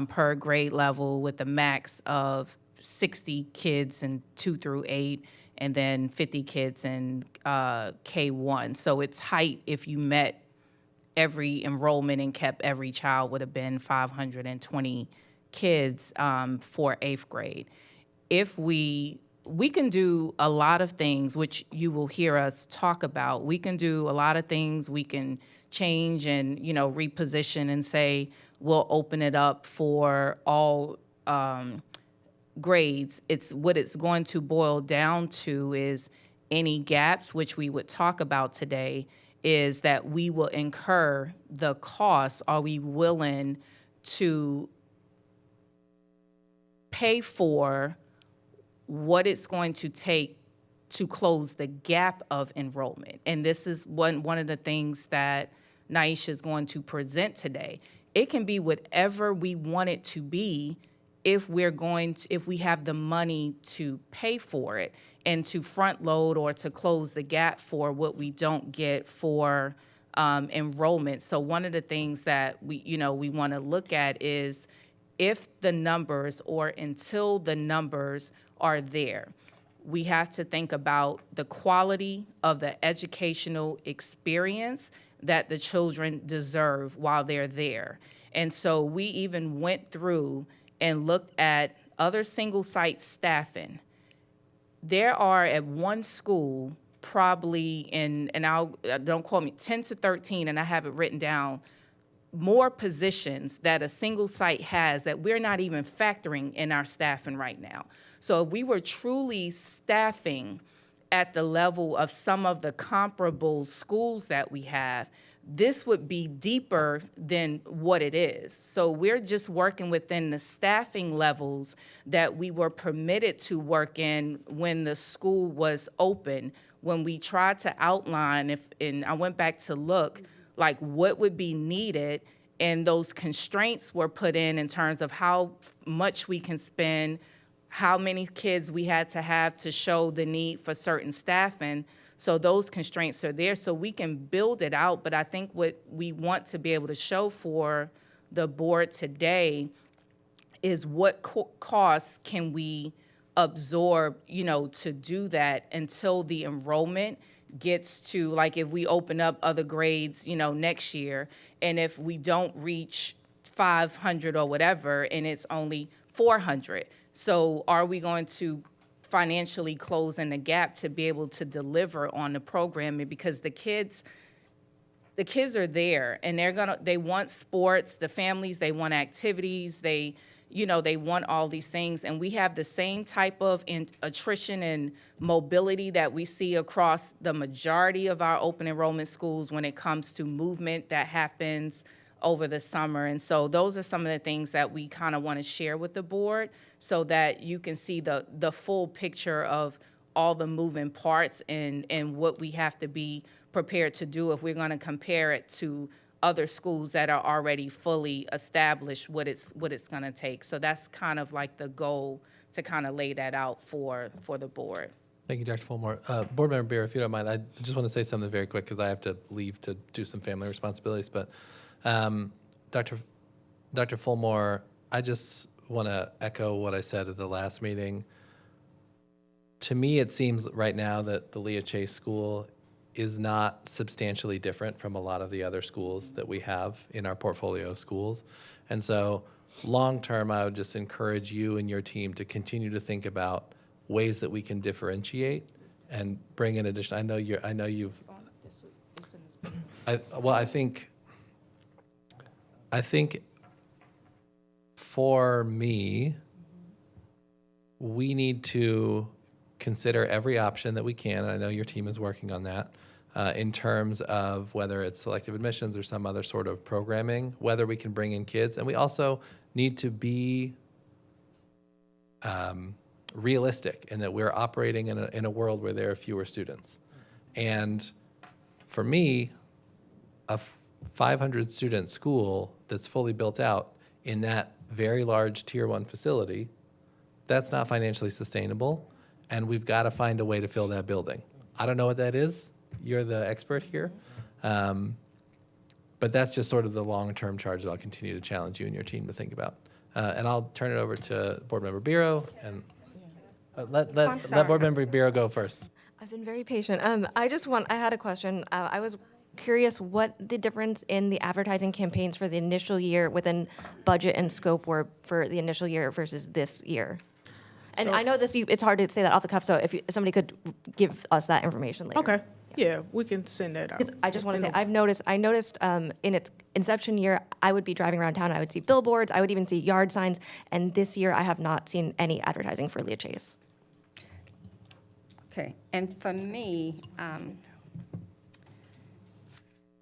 per grade level with a max of 60 kids in 2 through 8, and then 50 kids in K1. So its height, if you met every enrollment and kept every child, would have been 520 kids for 8th grade. If we can do a lot of things, which you will hear us talk about. We can do a lot of things. We can change and, reposition and say, we'll open it up for all grades. What it's going to boil down to is any gaps, which we would talk about today, is that we will incur the costs. Are we willing to pay for what it's going to take to close the gap of enrollment? And this is one of the things that Naisha is going to present today. It can be whatever we want it to be if we have the money to pay for it and to front load or to close the gap for what we don't get for enrollment. So one of the things that we want to look at is if the numbers or until the numbers are there, we have to think about the quality of the educational experience that the children deserve while they're there. And so we even went through and looked at other single site staffing. There are at one school probably don't quote me, 10 to 13, and I have it written down, more positions that a single site has that we're not even factoring in our staffing right now. So if we were truly staffing at the level of some of the comparable schools that we have, this would be deeper than what it is. So we're just working within the staffing levels that we were permitted to work in when the school was open. When we tried to outline, and I went back to look, like what would be needed, and those constraints were put in terms of how much we can spend, how many kids we had to have to show the need for certain staffing. So those constraints are there, so we can build it out. But I think what we want to be able to show for the board today is what costs can we absorb, to do that until the enrollment gets to, like if we open up other grades, next year, and if we don't reach 500 or whatever, and it's only 400. So are we going to financially close in the gap to be able to deliver on the programming? Because the kids, the kids are there and they want sports, the families, they want activities, they want all these things. And we have the same type of attrition and mobility that we see across the majority of our open enrollment schools when it comes to movement that happens over the summer. And so those are some of the things that we kind of want to share with the board so that you can see the full picture of all the moving parts and what we have to be prepared to do if we're going to compare it to other schools that are already fully established, what it's going to take. So that's kind of like the goal, to kind of lay that out for the board.
Thank you, Dr. Fulmore. Board Member Beer, if you don't mind, I just want to say something very quick because I have to leave to do some family responsibilities. But Dr. Fulmore, I just want to echo what I said at the last meeting. To me, it seems right now that the Leah Chase School is not substantially different from a lot of the other schools that we have in our portfolio of schools. And so long-term, I would just encourage you and your team to continue to think about ways that we can differentiate and bring in additional, I think for me, we need to consider every option that we can, and I know your team is working on that, in terms of whether it's selective admissions or some other sort of programming, whether we can bring in kids. And we also need to be realistic in that we're operating in a world where there are fewer students. And for me, a 500-student school that's fully built out in that very large Tier 1 facility, that's not financially sustainable, and we've got to find a way to fill that building. I don't know what that is. You're the expert here. But that's just sort of the long-term charge that I'll continue to challenge you and your team to think about. And I'll turn it over to Board Member Biro, and let Board Member Biro go first.
I've been very patient. I had a question. I was curious what the difference in the advertising campaigns for the initial year within budget and scope were for the initial year versus this year. And I know it's hard to say that off the cuff, so if somebody could give us that information later.
Okay. Yeah, we can send that out.
I just want to say, I noticed in its inception year, I would be driving around town, I would see billboards, I would even see yard signs, and this year I have not seen any advertising for Leah Chase.
Okay, and for me,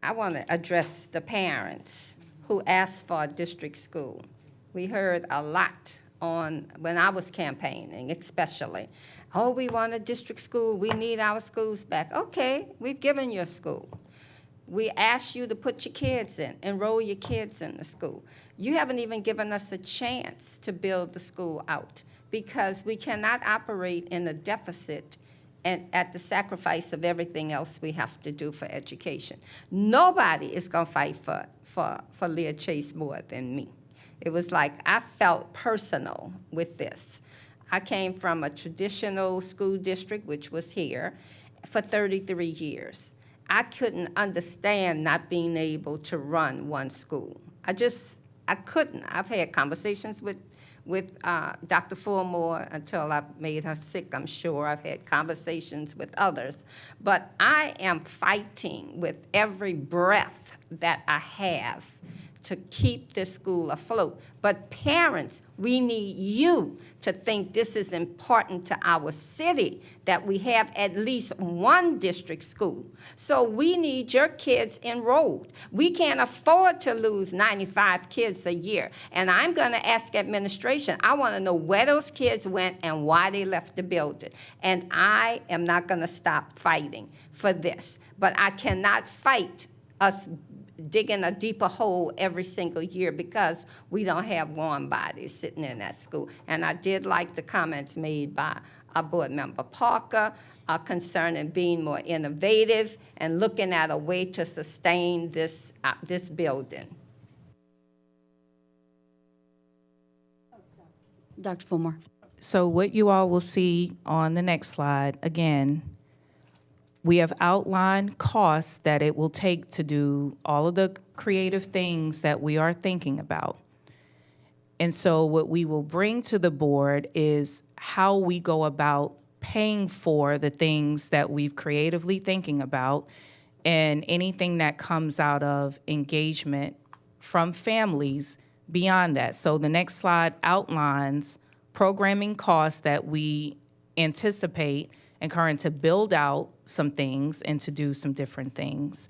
I want to address the parents who asked for a district school. We heard a lot when I was campaigning, especially. Oh, we want a district school. We need our schools back. Okay, we've given you a school. We asked you to put your kids in, enroll your kids in the school. You haven't even given us a chance to build the school out because we cannot operate in a deficit and at the sacrifice of everything else we have to do for education. Nobody is going to fight for Leah Chase more than me. It was like I felt personal with this. I came from a traditional school district, which was here, for 33 years. I couldn't understand not being able to run one school. I couldn't. I've had conversations with Dr. Fulmore until I made her sick, I'm sure. I've had conversations with others. But I am fighting with every breath that I have to keep this school afloat. But parents, we need you to think this is important to our city, that we have at least one district school. So we need your kids enrolled. We can't afford to lose 95 kids a year. And I'm gonna ask administration, I wanna know where those kids went and why they left the building. And I am not gonna stop fighting for this. But I cannot fight us digging a deeper hole every single year because we don't have warm bodies sitting in that school. And I did like the comments made by our board member Parker concerning being more innovative and looking at a way to sustain this building.
Dr. Fulmore.
So what you all will see on the next slide, again, we have outlined costs that it will take to do all of the creative things that we are thinking about. And so what we will bring to the board is how we go about paying for the things that we've creatively thinking about and anything that comes out of engagement from families beyond that. So the next slide outlines programming costs that we anticipate incurring to build out some things and to do some different things.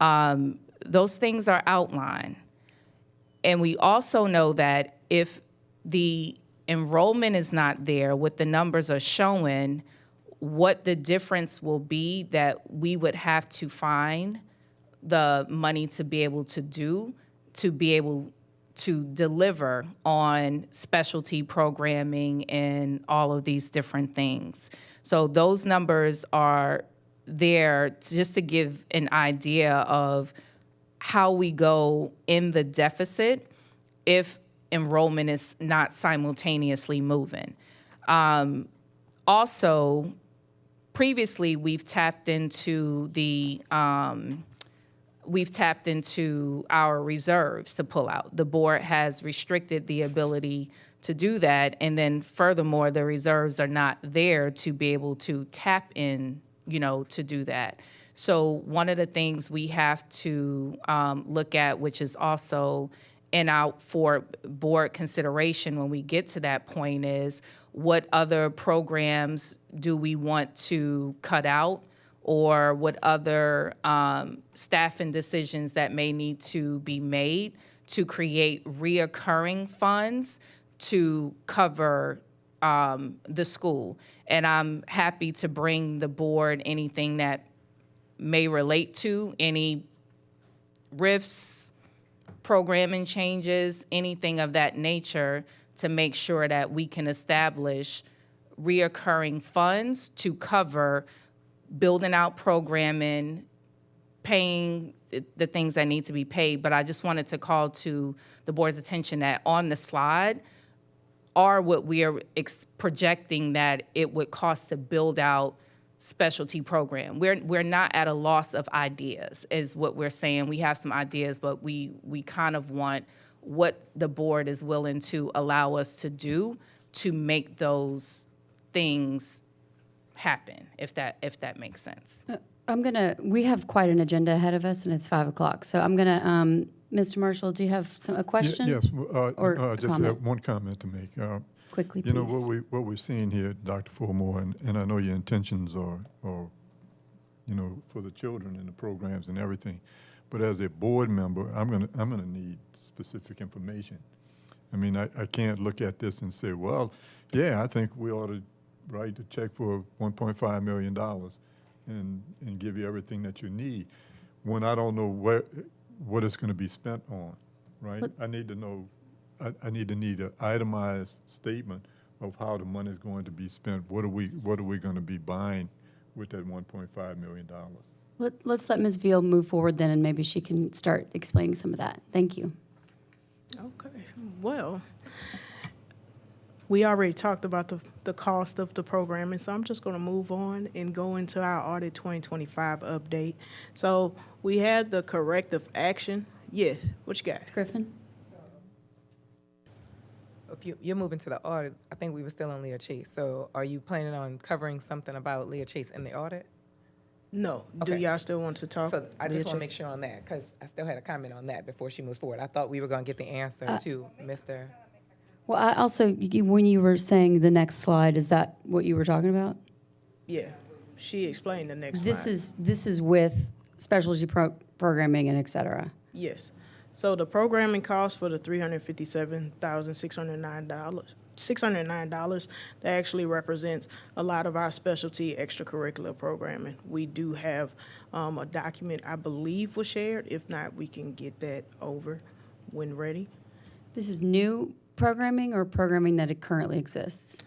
Those things are outlined. And we also know that if the enrollment is not there, what the numbers are showing, what the difference will be that we would have to find the money to be able to do, to be able to deliver on specialty programming and all of these different things. So those numbers are there just to give an idea of how we go in the deficit if enrollment is not simultaneously moving. Also, previously we've tapped into our reserves to pull out. The board has restricted the ability to do that, and then furthermore, the reserves are not there to be able to tap in, to do that. So one of the things we have to look at, which is also out for board consideration when we get to that point, is what other programs do we want to cut out, or what other staffing decisions that may need to be made to create reoccurring funds to cover the school. And I'm happy to bring the board anything that may relate to any RIFs, programming changes, anything of that nature, to make sure that we can establish reoccurring funds to cover building out programming, paying the things that need to be paid. But I just wanted to call to the board's attention that on the slide are what we are projecting that it would cost to build out specialty program. We're not at a loss of ideas, is what we're saying. We have some ideas, but we kind of want what the board is willing to allow us to do to make those things happen, if that makes sense.
We have quite an agenda ahead of us, and it's 5 o'clock. So I'm gonna, Mr. Marshall, do you have a question?
Yes,
or
I just
comment?
have one comment to make.
Quickly,
You know,
please.
what we're seeing here, Dr. Fulmore, and I know your intentions are, for the children and the programs and everything, but as a board member, I'm gonna need specific information. I mean, I can't look at this and say, well, yeah, I think we ought to write a check for $1.5 million and give you everything that you need, when I don't know what it's gonna be spent on, right? I need to know. I need an itemized statement of how the money is going to be spent. What are we going to be buying with that $1.5 million?
Let's let Ms. Veal move forward then, and maybe she can start explaining some of that. Thank you.
Okay, well, we already talked about the cost of the programming, so I'm just going to move on and go into our Audit 2025 update. So we had the corrective action. Yes, what you got?
Ms. Griffin?
If you're moving to the audit, I think we were still on Leah Chase. So are you planning on covering something about Leah Chase in the audit?
No. Do
Okay.
y'all still want to talk?
So I just want to
Leah
make sure on that, because I still had a comment on that before she moves forward. I thought we were going to get the answer to Mr.
Well, I also, when you were saying the next slide, is that what you were talking about?
Yeah, she explained the next
This
slide.
this is with specialty programming and et cetera.
Yes. So the programming cost for the $357,609, that actually represents a lot of our specialty extracurricular programming. We do have a document I believe was shared. If not, we can get that over when ready.
This is new programming or programming that it currently exists?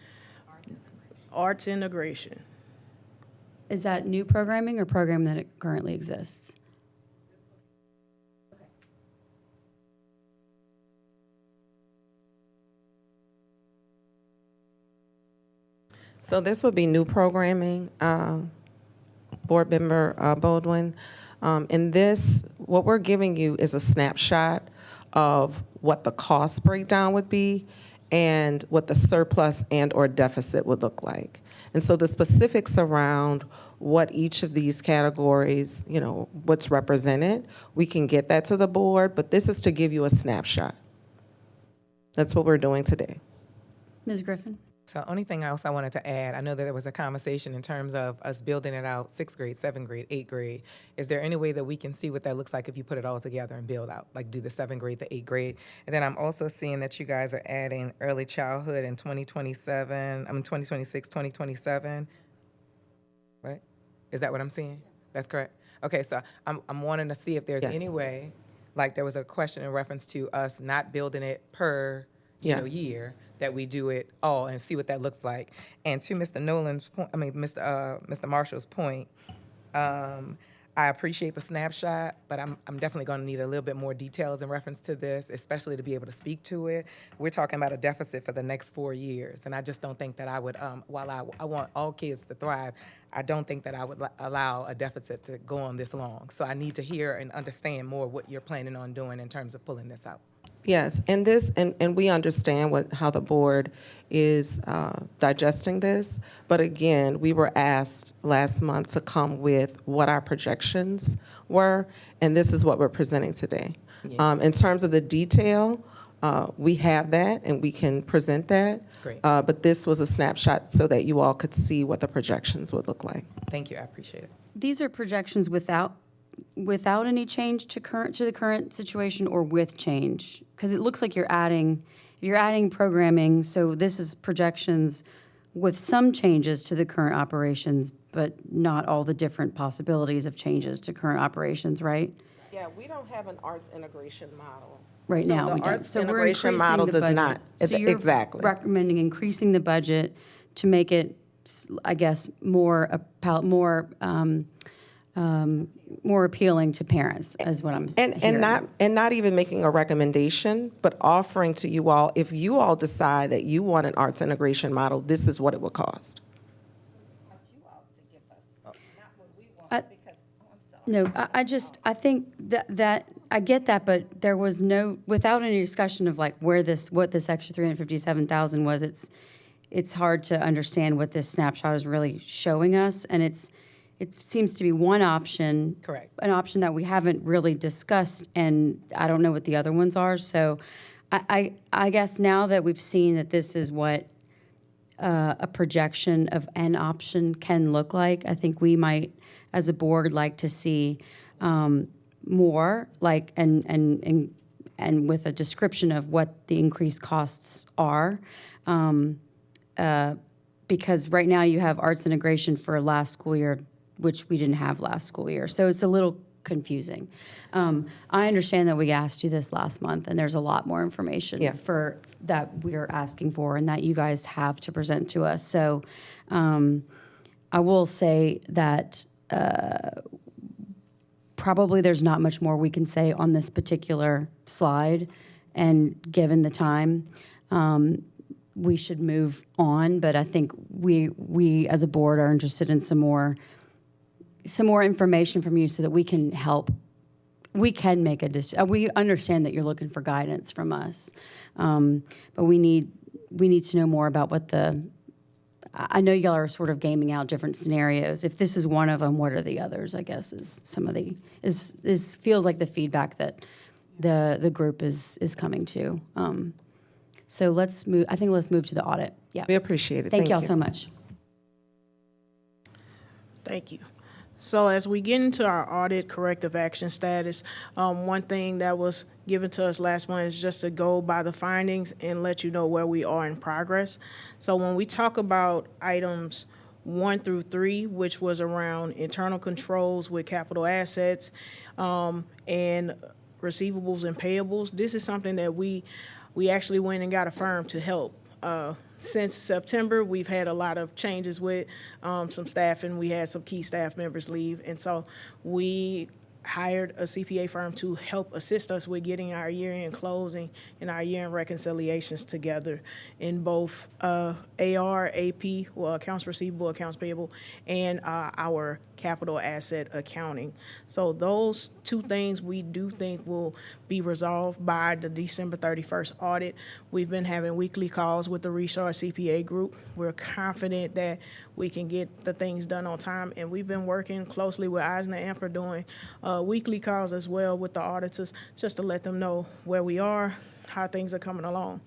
Arts integration.
Is that new programming or programming that it currently exists?
So this would be new programming, Board Member Baldwin. In this, what we're giving you is a snapshot of what the cost breakdown would be and what the surplus and or deficit would look like. And so the specifics around what each of these categories, what's represented. We can get that to the board, but this is to give you a snapshot. That's what we're doing today.
Ms. Griffin?
So only thing else I wanted to add, I know that there was a conversation in terms of us building it out, 6th grade, 7th grade, 8th grade. Is there any way that we can see what that looks like if you put it all together and build out, like do the 7th grade, the 8th grade? And then I'm also seeing that you guys are adding early childhood in 2026, 2027, right? Is that what I'm seeing? That's correct? Okay, so I'm wanting to see if there's
Yes.
any way, like there was a question in reference to us not building it per year, that we do it all and see what that looks like. And to Mr. Nolan's point, Mr. Marshall's point, I appreciate the snapshot, but I'm definitely going to need a little bit more details in reference to this, especially to be able to speak to it. We're talking about a deficit for the next 4 years, and I just don't think that I would, while I want all kids to thrive, I don't think that I would allow a deficit to go on this long. So I need to hear and understand more what you're planning on doing in terms of pulling this out.
Yes, and we understand how the board is digesting this, but again, we were asked last month to come with what our projections were, and this is what we're presenting today. In terms of the detail, we have that and we can present that.
Great.
But this was a snapshot so that you all could see what the projections would look like.
Thank you, I appreciate it.
These are projections without any change to the current situation or with change? Because it looks like you're adding programming, so this is projections with some changes to the current operations, but not all the different possibilities of changes to current operations, right?
Yeah, we don't have an arts integration model.
Right now, we don't.
Arts
So we're
integration
increasing
model
the
does
budget.
not.
So you're
Exactly.
recommending increasing the budget to make it, I guess, more appealing to parents, is what I'm hearing.
And not even making a recommendation, but offering to you all, if you all decide that you want an arts integration model, this is what it would cost.
No, I think that I get that, but there was without any discussion of like what this extra 357,000 was. It's hard to understand what this snapshot is really showing us, and it seems to be one option.
Correct.
An option that we haven't really discussed, and I don't know what the other ones are. So I guess now that we've seen that this is what a projection of an option can look like, I think we might, as a board, like to see more, like and with a description of what the increased costs are. Because right now you have arts integration for last school year, which we didn't have last school year. So it's a little confusing. I understand that we asked you this last month, and there's a lot more information that we're asking for and that you guys have to present to us. So I will say that probably there's not much more we can say on this particular slide, and given the time, we should move on. But I think we as a board are interested in some more information from you so that we can help. We can make a decision. We understand that you're looking for guidance from us, but we need to know more about what I know y'all are sort of gaming out different scenarios. If this is one of them, what are the others? I guess is some of feels like the feedback that the group is coming to. So let's move. I think let's move to the audit. Yeah,
We appreciate it.
Thank y'all so much.
Thank you. So as we get into our audit corrective action status, one thing that was given to us last month is just to go by the findings and let you know where we are in progress. So when we talk about items 1 through 3, which was around internal controls with capital assets and receivables and payables, this is something that we actually went and got a firm to help. Since September, we've had a lot of changes with some staff, and we had some key staff members leave. And so we hired a CPA firm to help assist us with getting our year-end closing and our year-end reconciliations together in both AR, AP, well, accounts receivable, accounts payable, and our capital asset accounting. So those two things we do think will be resolved by the December 31st audit. We've been having weekly calls with the Richard CPA group. We're confident that we can get the things done on time, and we've been working closely with Eisner Amper doing weekly calls as well with the auditors, just to let them know where we are, how things are coming along.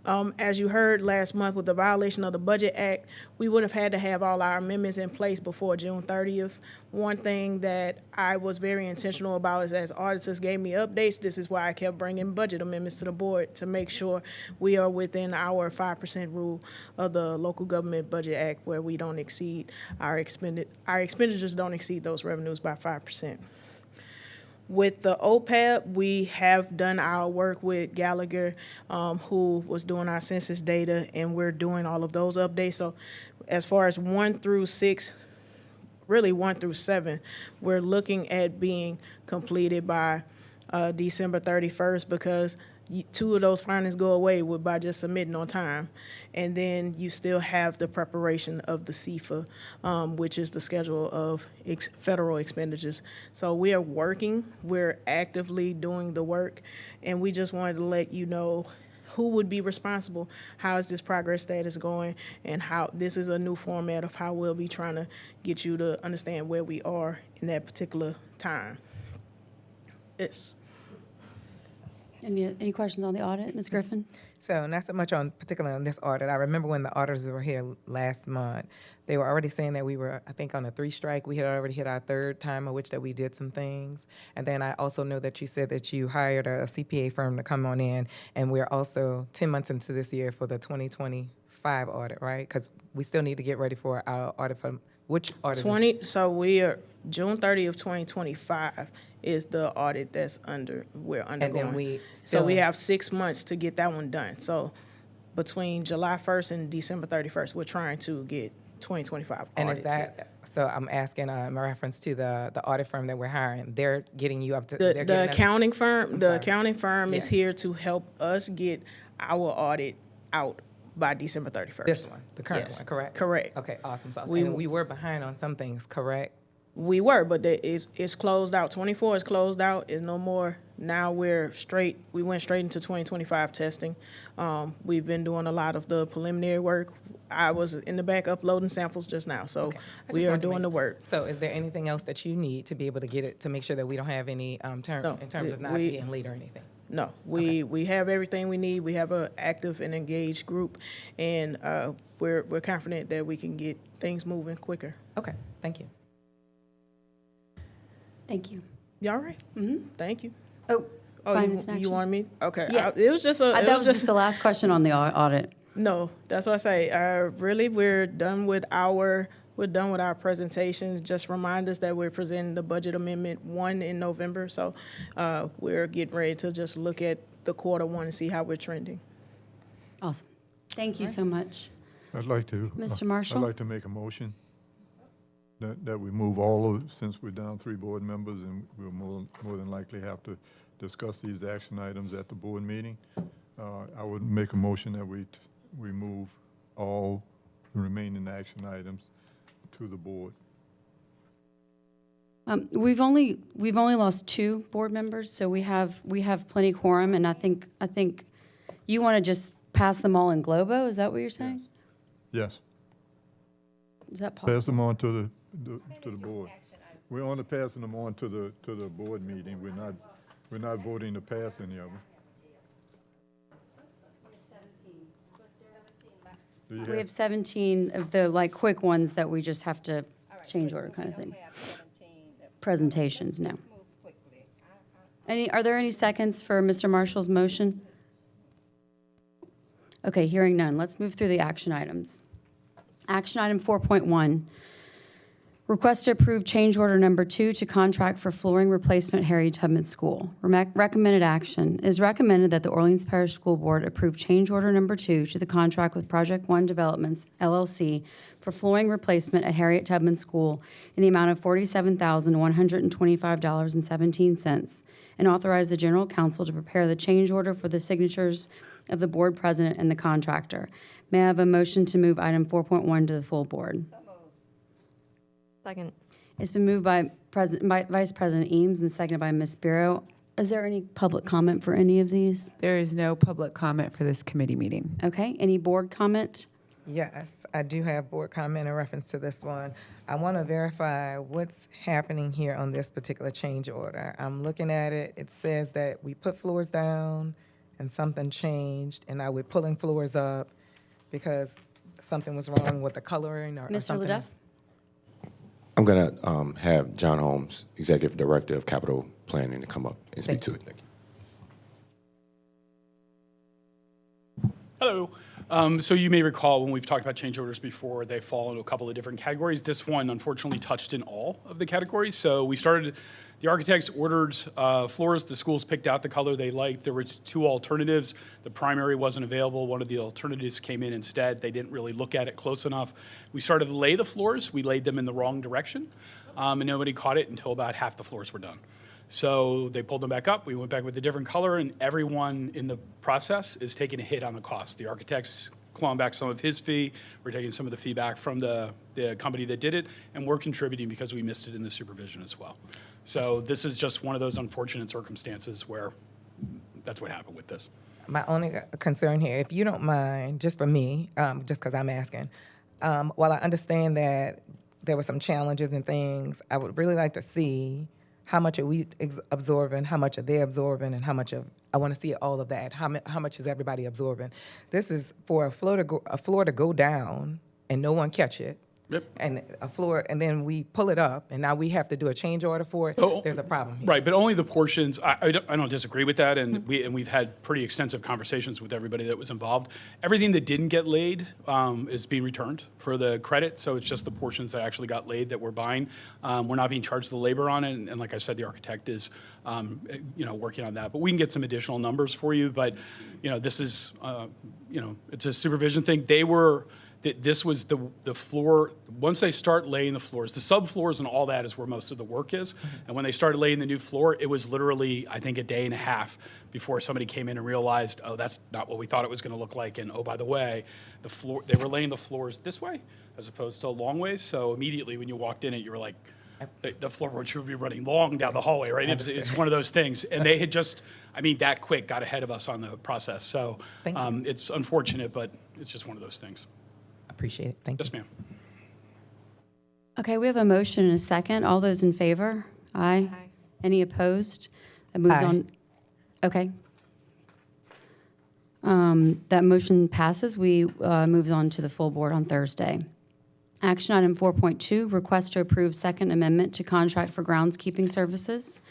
As you heard last month with the violation of the Budget Act, we would have had to have all our amendments in place before June 30th. One thing that I was very intentional about is as auditors gave me updates, this is why I kept bringing budget amendments to the board to make sure we are within our 5% rule of the Local Government Budget Act, where we don't exceed our expenditures don't exceed those revenues by 5%. With the OPEB, we have done our work with Gallagher, who was doing our census data, and we're doing all of those updates. So as far as 1 through 6, really 1 through 7, we're looking at being completed by December 31st, because 2 of those findings go away by just submitting on time. And then you still have the preparation of the CFA, which is the schedule of federal expenditures. So we are working, we're actively doing the work, and we just wanted to let you know who would be responsible, how is this progress status going, and how this is a new format of how we'll be trying to get you to understand where we are in that particular time. Yes.
Any questions on the audit, Ms. Griffin?
So not so much particularly on this audit. I remember when the auditors were here last month, they were already saying that we were, I think, on a 3 strike. We had already hit our 3rd time of which that we did some things. And then I also know that you said that you hired a CPA firm to come on in, and we're also 10 months into this year for the 2025 audit, right? Because we still need to get ready for our audit for, which audit?
So we are, June 30th of 2025 is the audit we're undergoing.
And then
So we have 6 months to get that one done. So between July 1st and December 31st, we're trying to get 2025
And
audits.
is that, so I'm asking in reference to the audit firm that we're hiring, they're getting you up to,
The accounting firm,
sorry.
accounting firm is
Yes.
here to help us get our audit out by December 31st.
This one, the current
Yes.
one, correct?
Correct.
Okay, awesome sauce.
We-
And we were behind on some things, correct?
We were, but it's closed out. 24 is closed out. Is no more. Now we're straight. We went straight into 2025 testing. We've been doing a lot of the preliminary work. I was in the back uploading samples just now, so
Okay. I
we
just
are
wanted to
doing
make-
the work.
So is there anything else that you need to be able to get it, to make sure that we don't have any
No,
in terms of not
we-
being late or anything?
No, we have everything we need. We have an active and engaged group, and we're confident that we can get things moving quicker.
Okay, thank you.
Thank you.
You all right?
Mm-hmm.
Thank you.
Oh,
Oh,
finance and
you
action.
want me? Okay.
Yeah.
It was just a.
That was just the last question on the audit.
No, that's what I say. Really, we're done with our presentation. Just remind us that we're presenting the budget amendment 1 in November. So we're getting ready to just look at the Q1 and see how we're trending.
Awesome. Thank you so much.
I'd like to.
Mr. Marshall?
I'd like to make a motion that we move all of, since we're down 3 board members, and we'll more than likely have to discuss these action items at the board meeting. I would make a motion that we move all the remaining action items to the board.
We've only lost 2 board members, so we have plenty quorum, and I think you want to just pass them all in Globo. Is that what you're saying?
Yes.
Is that
Pass
possible?
them on to the board. We're only passing them on to the board meeting. We're not voting to pass any of them. Do you
We have 17 of the quick ones that we just have to change order kind of things. Presentations, no. Are there any seconds for Mr. Marshall's motion? Okay, hearing none. Let's move through the action items. Action item 4.1, Request to approve change order number 2 to contract for flooring replacement Harriet Tubman School. Recommended action. It is recommended that the Orleans Parish School Board approve change order number 2 to the contract with Project One Developments, LLC, for flooring replacement at Harriet Tubman School in the amount of $47,125.17, and authorize the General Counsel to prepare the change order for the signatures of the Board President and the contractor. May I have a motion to move item 4.1 to the full Board?
Second.
It's been moved by Vice President Eames and seconded by Ms. Bureau. Is there any public comment for any of these?
There is no public comment for this committee meeting.
Okay, any board comment?
Yes, I do have board comment in reference to this one. I want to verify what's happening here on this particular change order. I'm looking at it. It says that we put floors down and something changed, and now we're pulling floors up because something was wrong with the coloring or
Mr.
something.
Leduff?
I'm going to have John Holmes, Executive Director of Capital Planning, to come up and speak to it. Thank you.
Hello. So you may recall when we've talked about change orders before, they fall into a couple of different categories. This one, unfortunately, touched in all of the categories. So we started, the architects ordered floors. The schools picked out the color they liked. There was 2 alternatives. The primary wasn't available. One of the alternatives came in instead. They didn't really look at it close enough. We started to lay the floors. We laid them in the wrong direction, and nobody caught it until about half the floors were done. So they pulled them back up. We went back with a different color, and everyone in the process is taking a hit on the cost. The architect's clawing back some of his fee. We're taking some of the fee back from the company that did it, and we're contributing because we missed it in the supervision as well. So this is just one of those unfortunate circumstances where that's what happened with this.
My only concern here, if you don't mind, just for me, just because I'm asking, while I understand that there were some challenges and things, I would really like to see how much are we absorbing, how much are they absorbing, and how much of, I want to see all of that. How much is everybody absorbing? This is for a floor to go down and no one catch it.
Yep.
And a floor, and then we pull it up, and now we have to do a change order for it.
Oh,
There's a problem here.
Right, but only the portions, I don't disagree with that, and we've had pretty extensive conversations with everybody that was involved. Everything that didn't get laid is being returned for the credit, so it's just the portions that actually got laid that we're buying. We're not being charged the labor on it, and like I said, the architect is working on that. But we can get some additional numbers for you, but this is, it's a supervision thing. This was the floor, once they start laying the floors, the subfloors and all that is where most of the work is. And when they started laying the new floor, it was literally, I think, a day and a half before somebody came in and realized, oh, that's not what we thought it was going to look like. And oh, by the way, they were laying the floors this way as opposed to a long ways. So immediately when you walked in it, you were like, the floorboard should be running long down the hallway, right? It's one of those things. And they had just, that quick got ahead of us on the process. So it's unfortunate, but it's just one of those things.
Appreciate it. Thank you.
Yes, ma'am.
Okay, we have a motion and a second. All those in favor? Aye.
Aye.
Any opposed? That moves
Aye.
on. Okay. That motion passes. We moves on to the full board on Thursday. Action item 4.2, request to approve Second Amendment to contract for groundskeeping services.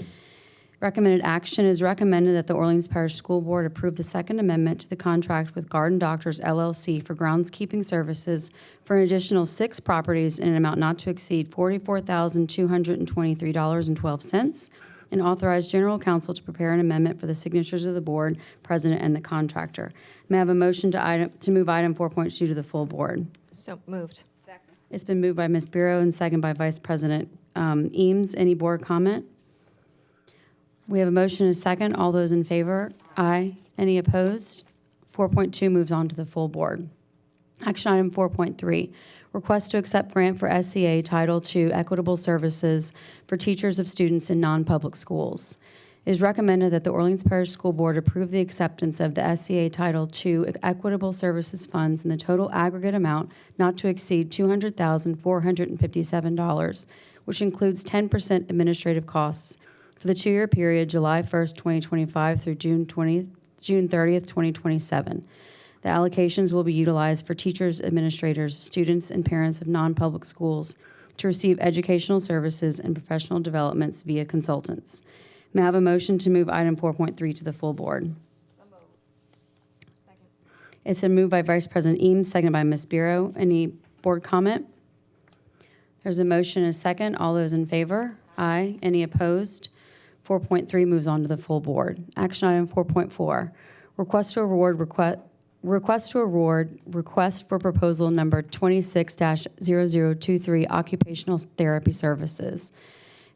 Recommended action is recommended that the Orleans Parish School Board approve the Second Amendment to the contract with Garden Doctors LLC for groundskeeping services for an additional 6 properties in an amount not to exceed $44,223.12, and authorize General Counsel to prepare an amendment for the signatures of the Board, President, and the contractor. May I have a motion to move item 4.2 to the full Board?
So moved.
It's been moved by Ms. Bureau and second by Vice President Eames. Any board comment? We have a motion and a second. All those in favor? Aye. Any opposed? 4.2 moves on to the full board. Action item 4.3, request to accept grant for SCA Title II Equitable Services for teachers of students in non-public schools. It is recommended that the Orleans Parish School Board approve the acceptance of the SCA Title II Equitable Services funds in the total aggregate amount not to exceed $200,457, which includes 10% administrative costs for the 2-year period July 1st, 2025 through June 30th, 2027. The allocations will be utilized for teachers, administrators, students, and parents of non-public schools to receive educational services and professional developments via consultants. May I have a motion to move item 4.3 to the full board? It's been moved by Vice President Eames, seconded by Ms. Bureau. Any board comment? There's a motion and a second. All those in favor? Aye. Any opposed? 4.3 moves on to the full board. Action item 4.4, request for proposal number 26-0023, occupational therapy services.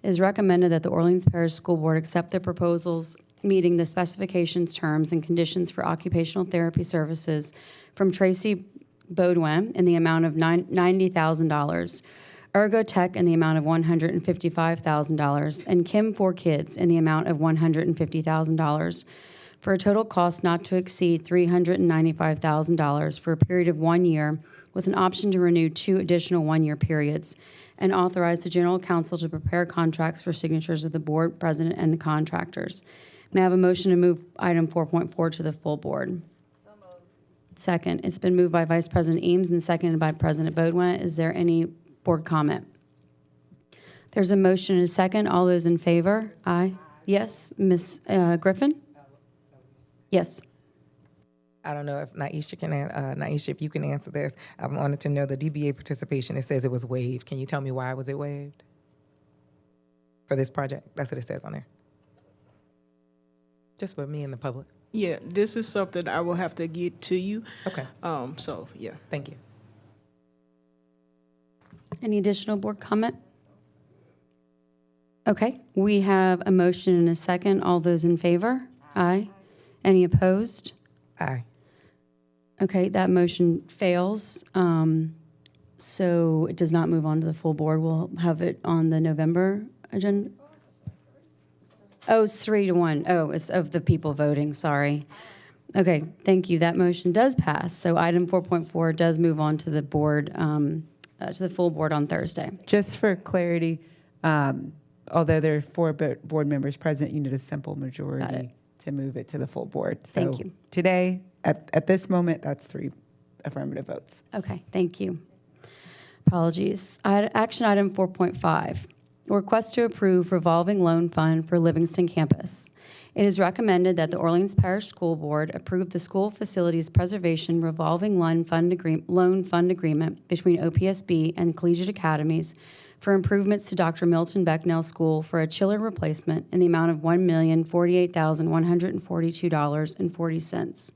It is recommended that the Orleans Parish School Board accept the proposals meeting the specifications, terms, and conditions for occupational therapy services from Tracy Baudouin in the amount of $90,000, Ergotech in the amount of $155,000, and Kim for Kids in the amount of $150,000, for a total cost not to exceed $395,000 for a period of 1 year, with an option to renew 2 additional 1-year periods, and authorize the General Counsel to prepare contracts for signatures of the Board President and the contractors. May I have a motion to move item 4.4 to the full board? Second. It's been moved by Vice President Eames and seconded by President Baudouin. Is there any board comment? There's a motion and a second. All those in favor? Aye. Yes. Ms. Griffin? Yes.
I don't know if Naisha Naisha, if you can answer this. I wanted to know the DBA participation. It says it was waived. Can you tell me why was it waived for this project? That's what it says on there. Just for me and the public.
Yeah, this is something I will have to get to you.
Okay.
So, yeah.
Thank you.
Any additional board comment? Okay. We have a motion and a second. All those in favor? Aye. Any opposed?
Aye.
Okay, that motion fails. So it does not move on to the full board. We'll have it on the November agenda. Oh, it's 3-1. Oh, it's of the people voting, sorry. Okay, thank you. That motion does pass. So item 4.4 does move on to the board, to the full board on Thursday.
Just for clarity, although there are 4 board members present, you need a simple majority to move it to the full board. So
Thank you.
Today, at this moment, that's 3 affirmative votes.
Okay, thank you. Apologies. Action item 4.5, request to approve revolving loan fund for Livingston campus. It is recommended that the Orleans Parish School Board approve the school facilities preservation revolving loan fund agreement between OPSB and Collegiate Academies for improvements to Dr. Milton Becknell School for a chiller replacement in the amount of $1,048,142.40.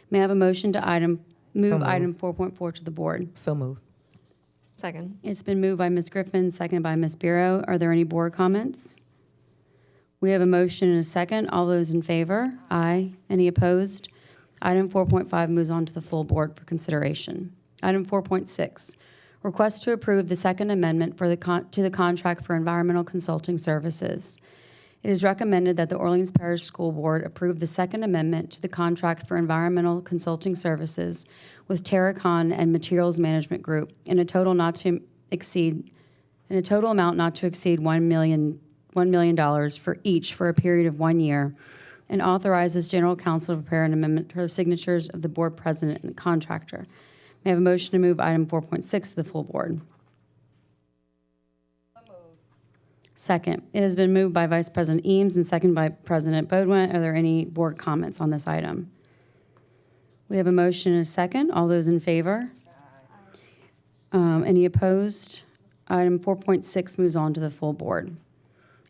May I have a motion to move item 4.4 to the board?
So moved.
Second.
It's been moved by Ms. Griffin, seconded by Ms. Bureau. Are there any board comments? We have a motion and a second. All those in favor? Aye. Any opposed? Item 4.5 moves on to the full board for consideration. Item 4.6, request to approve the Second Amendment to the contract for environmental consulting services. It is recommended that the Orleans Parish School Board approve the Second Amendment to the contract for environmental consulting services with Terracon and Materials Management Group in a total amount not to exceed $1 million for each for a period of 1 year, and authorizes General Counsel to prepare an amendment to the signatures of the Board President and the contractor. May I have a motion to move item 4.6 to the full board? Second. It has been moved by Vice President Eames and seconded by President Baudouin. Are there any board comments on this item? We have a motion and a second. All those in favor? Any opposed? Item 4.6 moves on to the full board.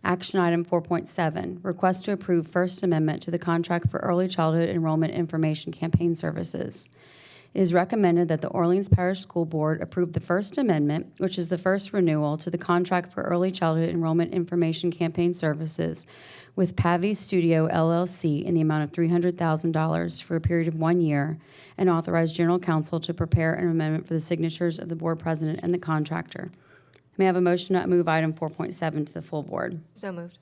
Action item 4.7, request to approve First Amendment to the contract for early childhood enrollment information campaign services. It is recommended that the Orleans Parish School Board approve the First Amendment, which is the first renewal to the contract for early childhood enrollment information campaign services with Pavi Studio LLC in the amount of $300,000 for a period of 1 year, and authorize General Counsel to prepare an amendment for the signatures of the Board President and the contractor. May I have a motion to move item 4.7 to the full board?
So moved.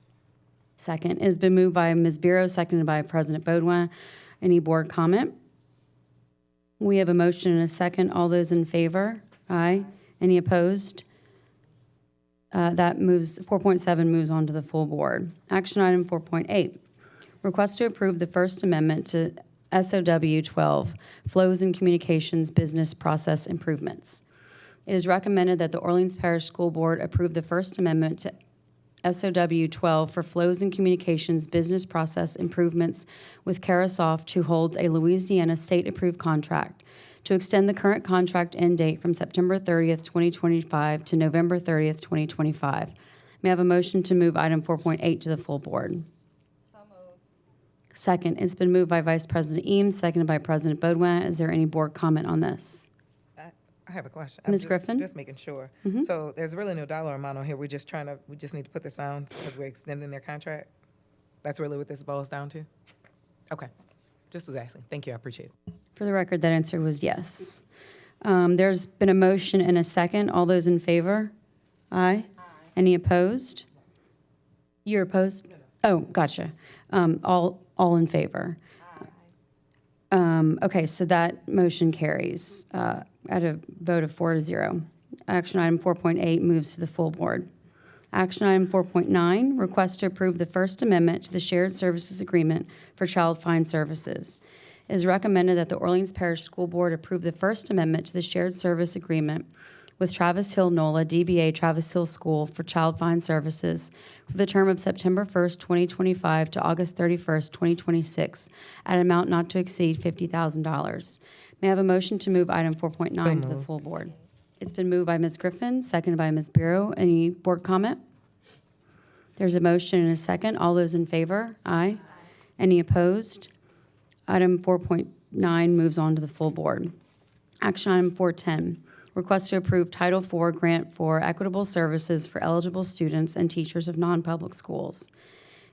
Second. It has been moved by Ms. Bureau, seconded by President Baudouin. Any board comment? We have a motion and a second. All those in favor? Aye. Any opposed? That moves, 4.7 moves on to the full board. Action item 4.8, request to approve the First Amendment to SOW 12, Flows in Communications Business Process Improvements. It is recommended that the Orleans Parish School Board approve the First Amendment to SOW 12 for Flows in Communications Business Process Improvements with Carasoft, who holds a Louisiana state-approved contract to extend the current contract end date from September 30th, 2025 to November 30th, 2025. May I have a motion to move item 4.8 to the full board? Second, it's been moved by Vice President Eames, seconded by President Beaudoin. Is there any board comment on this?
I have a question.
Ms. Griffin?
Just making sure. So there's really no dollar amount on here. We just need to put this on because we're extending their contract? That's really what this boils down to? Okay. Just was asking. Thank you. I appreciate it.
For the record, that answer was yes. There's been a motion and a second. All those in favor? Aye. Any opposed? You're opposed? Oh, gotcha. All in favor? Okay, so that motion carries at a vote of 4-0. Action item 4.8 moves to the full board. Action item 4.9, request to approve the First Amendment to the Shared Services Agreement for Child Find Services. It is recommended that the Orleans Parish School Board approve the First Amendment to the Shared Service Agreement with Travis Hill NOLA DBA Travis Hill School for Child Find Services for the term of September 1st, 2025 to August 31st, 2026 at an amount not to exceed $50,000. May I have a motion to move item 4.9 to the full board? It's been moved by Ms. Griffin, seconded by Ms. Bureau. Any board comment? There's a motion and a second. All those in favor? Aye. Any opposed? Item 4.9 moves on to the full board. Action item 4.10, request to approve Title IV grant for equitable services for eligible students and teachers of non-public schools.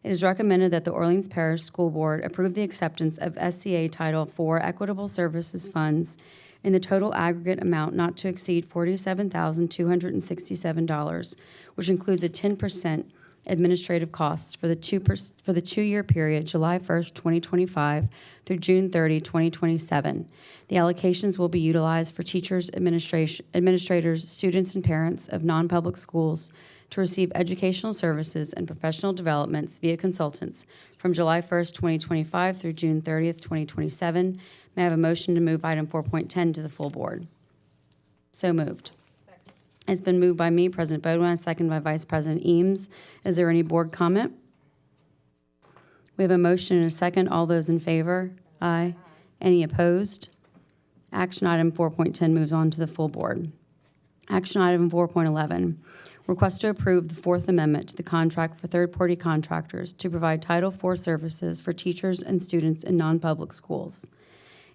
It is recommended that the Orleans Parish School Board approve the acceptance of SCA Title IV equitable services funds in the total aggregate amount not to exceed $47,267, which includes a 10% administrative costs for the 2-year period, July 1st, 2025 through June 30, 2027. The allocations will be utilized for teachers, administrators, students, and parents of non-public schools to receive educational services and professional developments via consultants from July 1st, 2025 through June 30th, 2027. May I have a motion to move item 4.10 to the full board? So moved. It's been moved by me, President Beaudoin, seconded by Vice President Eames. Is there any board comment? We have a motion and a second. All those in favor? Aye. Any opposed? Action item 4.10 moves on to the full board. Action item 4.11, request to approve the Fourth Amendment to the contract for third-party contractors to provide Title IV services for teachers and students in non-public schools.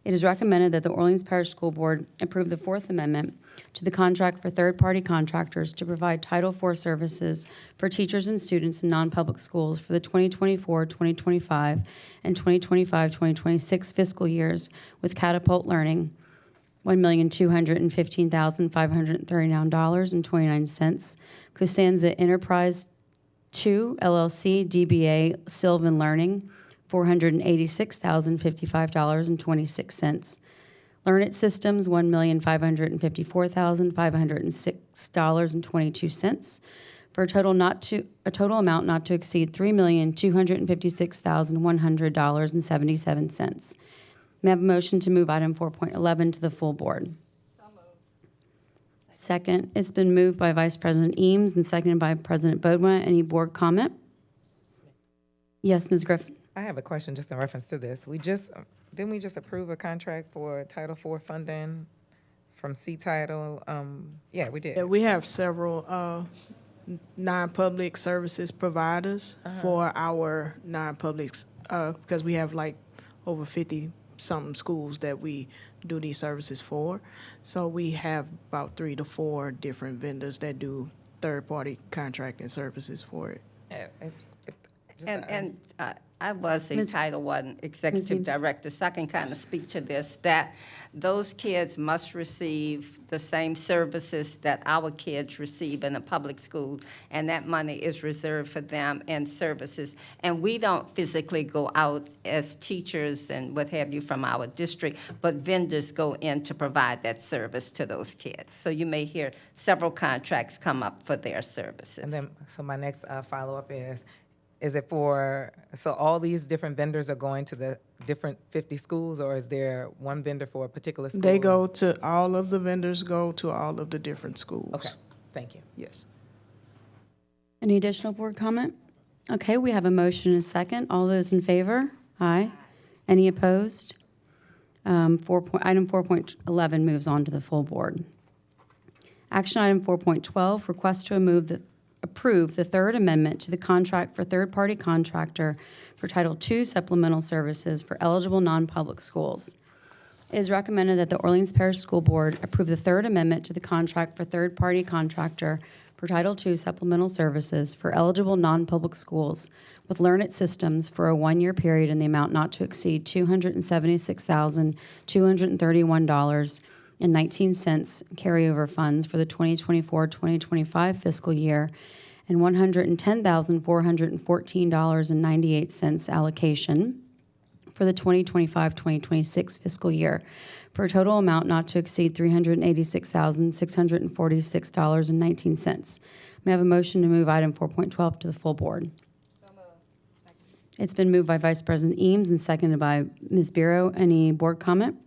It is recommended that the Orleans Parish School Board approve the Fourth Amendment to the contract for third-party contractors to provide Title IV services for teachers and students in non-public schools for the 2024-2025 and 2025-2026 fiscal years with Catapult Learning, $1,215,539.29. Costanza Enterprise 2, LLC, DBA Sylvan Learning, $486,055.26. Learn It Systems, $1,554,506.22, for a total amount not to exceed $3,256,100.77. May I have a motion to move item 4.11 to the full board? So moved. Second, it's been moved by Vice President Eames and seconded by President Beaudoin. Any board comment? Yes, Ms. Griffin.
I have a question just in reference to this. Didn't we just approve a contract for Title IV funding from C-Title? Yeah, we did.
Yeah, we have several non-public services providers for our non-publics because we have like over 50-something schools that we do these services for. So we have about 3 to 4 different vendors that do third-party contracting services for it.
I was a Title I executive director, so I can kind of speak to this, that those kids must receive the same services that our kids receive in a public school, and that money is reserved for them and services. And we don't physically go out as teachers and what have you from our district, but vendors go in to provide that service to those kids. So you may hear several contracts come up for their services.
And then, so my next follow-up is it for, so all these different vendors are going to the different 50 schools, or is there one vendor for a particular school?
They go to, all of the vendors go to all of the different schools.
Okay, thank you.
Yes.
Any additional board comment? Okay, we have a motion and a second. All those in favor? Aye. Any opposed? Item 4.11 moves on to the full board. Action item 4.12, request to approve the third amendment to the contract for third-party contractor for Title II supplemental services for eligible non-public schools. It is recommended that the Orleans Parish School Board approve the third amendment to the contract for third-party contractor for Title II supplemental services for eligible non-public schools with Learn It Systems for a one-year period in the amount not to exceed $276,231.19 carryover funds for the 2024-2025 fiscal year and $110,414.98 allocation for the 2025-2026 fiscal year, for a total amount not to exceed $386,646.19. May I have a motion to move item 4.12 to the full board? So moved. It's been moved by Vice President Eames and seconded by Ms. Bureau. Any board comment?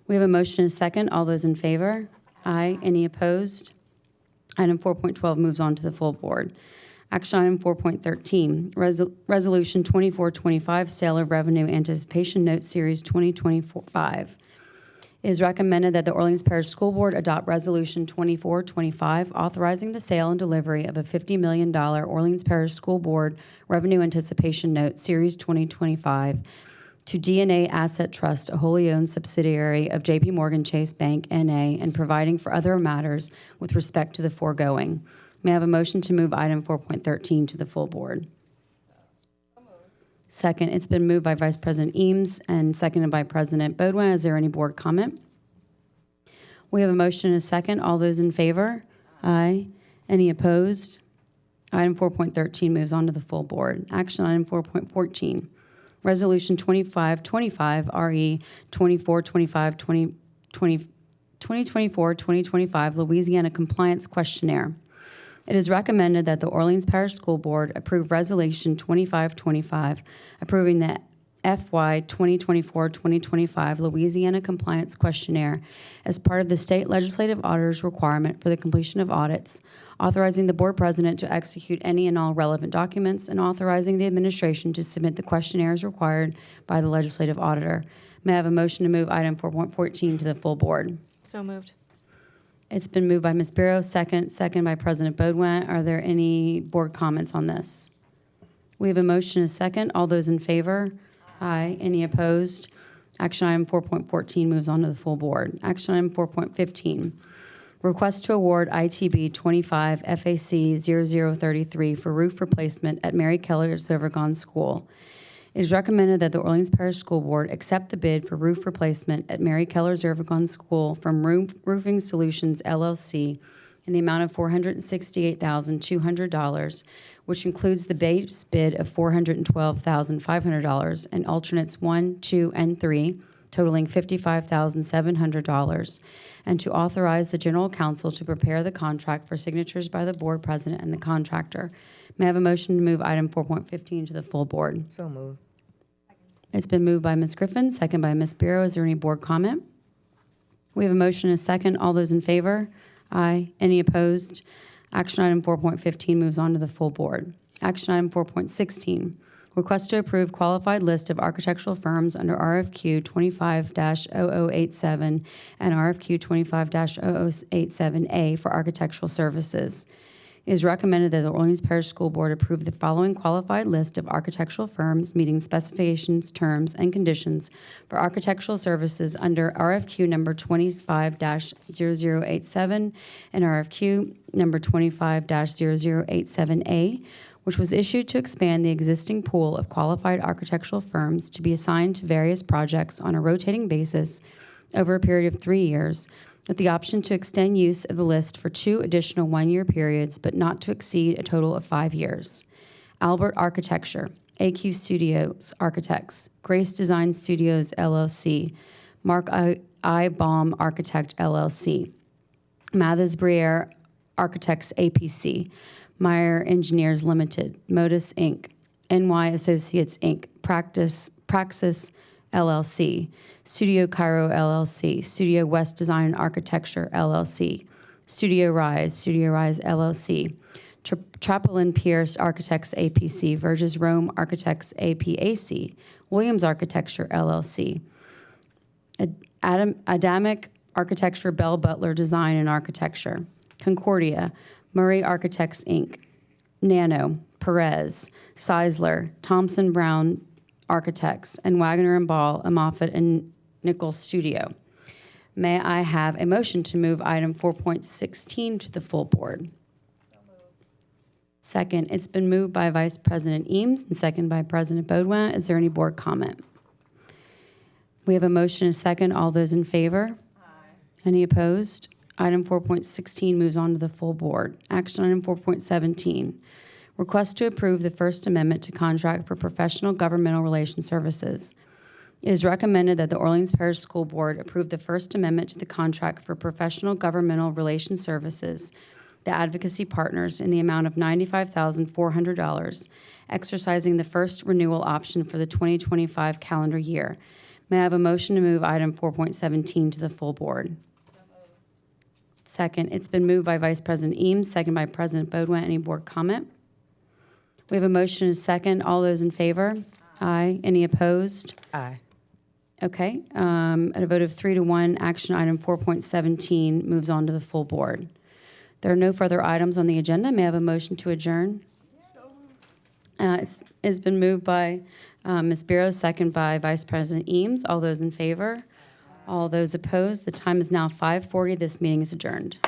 We have a motion and a second. All those in favor? Aye. Any opposed? Item 4.12 moves on to the full board. Action item 4.13, Resolution 2425, Sale of Revenue Anticipation Note Series 2025. It is recommended that the Orleans Parish School Board adopt Resolution 2425, authorizing the sale and delivery of a $50 million Orleans Parish School Board Revenue Anticipation Note Series 2025 to DNA Asset Trust, a wholly owned subsidiary of J.P. Morgan Chase Bank, N.A., and providing for other matters with respect to the foregoing. May I have a motion to move item 4.13 to the full board? Second, it's been moved by Vice President Eames and seconded by President Beaudoin. Is there any board comment? We have a motion and a second. All those in favor? Aye. Any opposed? Item 4.13 moves on to the full board. Action item 4.14. Resolution 2525 RE 2024-2025 Louisiana Compliance Questionnaire. It is recommended that the Orleans Parish School Board approve Resolution 2525, approving the FY 2024-2025 Louisiana Compliance Questionnaire as part of the state legislative auditor's requirement for the completion of audits, authorizing the board president to execute any and all relevant documents, and authorizing the administration to submit the questionnaire as required by the legislative auditor. May I have a motion to move item 4.14 to the full board?
So moved.
It's been moved by Ms. Bureau, second by President Beaudoin. Are there any board comments on this? We have a motion and a second. All those in favor? Aye. Any opposed? Action item 4.14 moves on to the full board. Action item 4.15. Request to award ITB 25 FAC 0033 for roof replacement at Mary Keller Zervagon School. It is recommended that the Orleans Parish School Board accept the bid for roof replacement at Mary Keller Zervagon School from Roofing Solutions, LLC, in the amount of $468,200, which includes the base bid of $412,500 and alternates 1, 2, and 3, totaling $55,700, and to authorize the General Counsel to prepare the contract for signatures by the Board President and the contractor. May I have a motion to move item 4.15 to the full board?
So moved.
It's been moved by Ms. Griffin, second by Ms. Bureau. Is there any board comment? We have a motion and a second. All those in favor? Aye. Any opposed? Action item 4.15 moves on to the full board. Action item 4.16. Request to approve qualified list of architectural firms under RFQ 25-0087 and RFQ 25-0087A for architectural services. It is recommended that the Orleans Parish School Board approve the following qualified list of architectural firms meeting specifications, terms, and conditions for architectural services under RFQ number 25-0087 and RFQ number 25-0087A, which was issued to expand the existing pool of qualified architectural firms to be assigned to various projects on a rotating basis over a period of 3 years, with the option to extend use of the list for 2 additional one-year periods, but not to exceed a total of 5 years. Albert Architecture, AQ Studios Architects, Grace Design Studios, LLC, Mark I. Baum Architect, LLC, Mathis Briere Architects, APC, Meyer Engineers Limited, Modus, Inc., NY Associates, Inc., Praxis, LLC, Studio Cairo, LLC, Studio West Design and Architecture, LLC, Studio Rise, LLC, Chaplain Pierce Architects, APC, Verges Rome Architects, APAC, Williams Architecture, LLC, Adamic Architecture, Bell Butler Design and Architecture. Concordia, Murray Architects, Inc. Nano, Perez, Seisler, Thompson Brown Architects, and Wagner and Ball, a Moffett and Nichols Studio. May I have a motion to move item 4.16 to the full board? Second, it's been moved by Vice President Eames and second by President Beaudoin. Is there any board comment? We have a motion and a second. All those in favor? Aye. Any opposed? Item 4.16 moves on to the full board. Action item 4.17. Request to approve the First Amendment to contract for professional governmental relations services. It is recommended that the Orleans Parish School Board approve the First Amendment to the contract for professional governmental relations services, the advocacy partners, in the amount of $95,400, exercising the first renewal option for the 2025 calendar year. May I have a motion to move item 4.17 to the full board? Second, it's been moved by Vice President Eames, second by President Beaudoin. Any board comment? We have a motion and a second. All those in favor? Aye. Any opposed?
Aye.
Okay. At a vote of 3-1, action item 4.17 moves on to the full board. There are no further items on the agenda. May I have a motion to adjourn? It's been moved by Ms. Barrows, second by Vice President Eames. All those in favor? All those opposed? The time is now 5:40. This meeting is adjourned.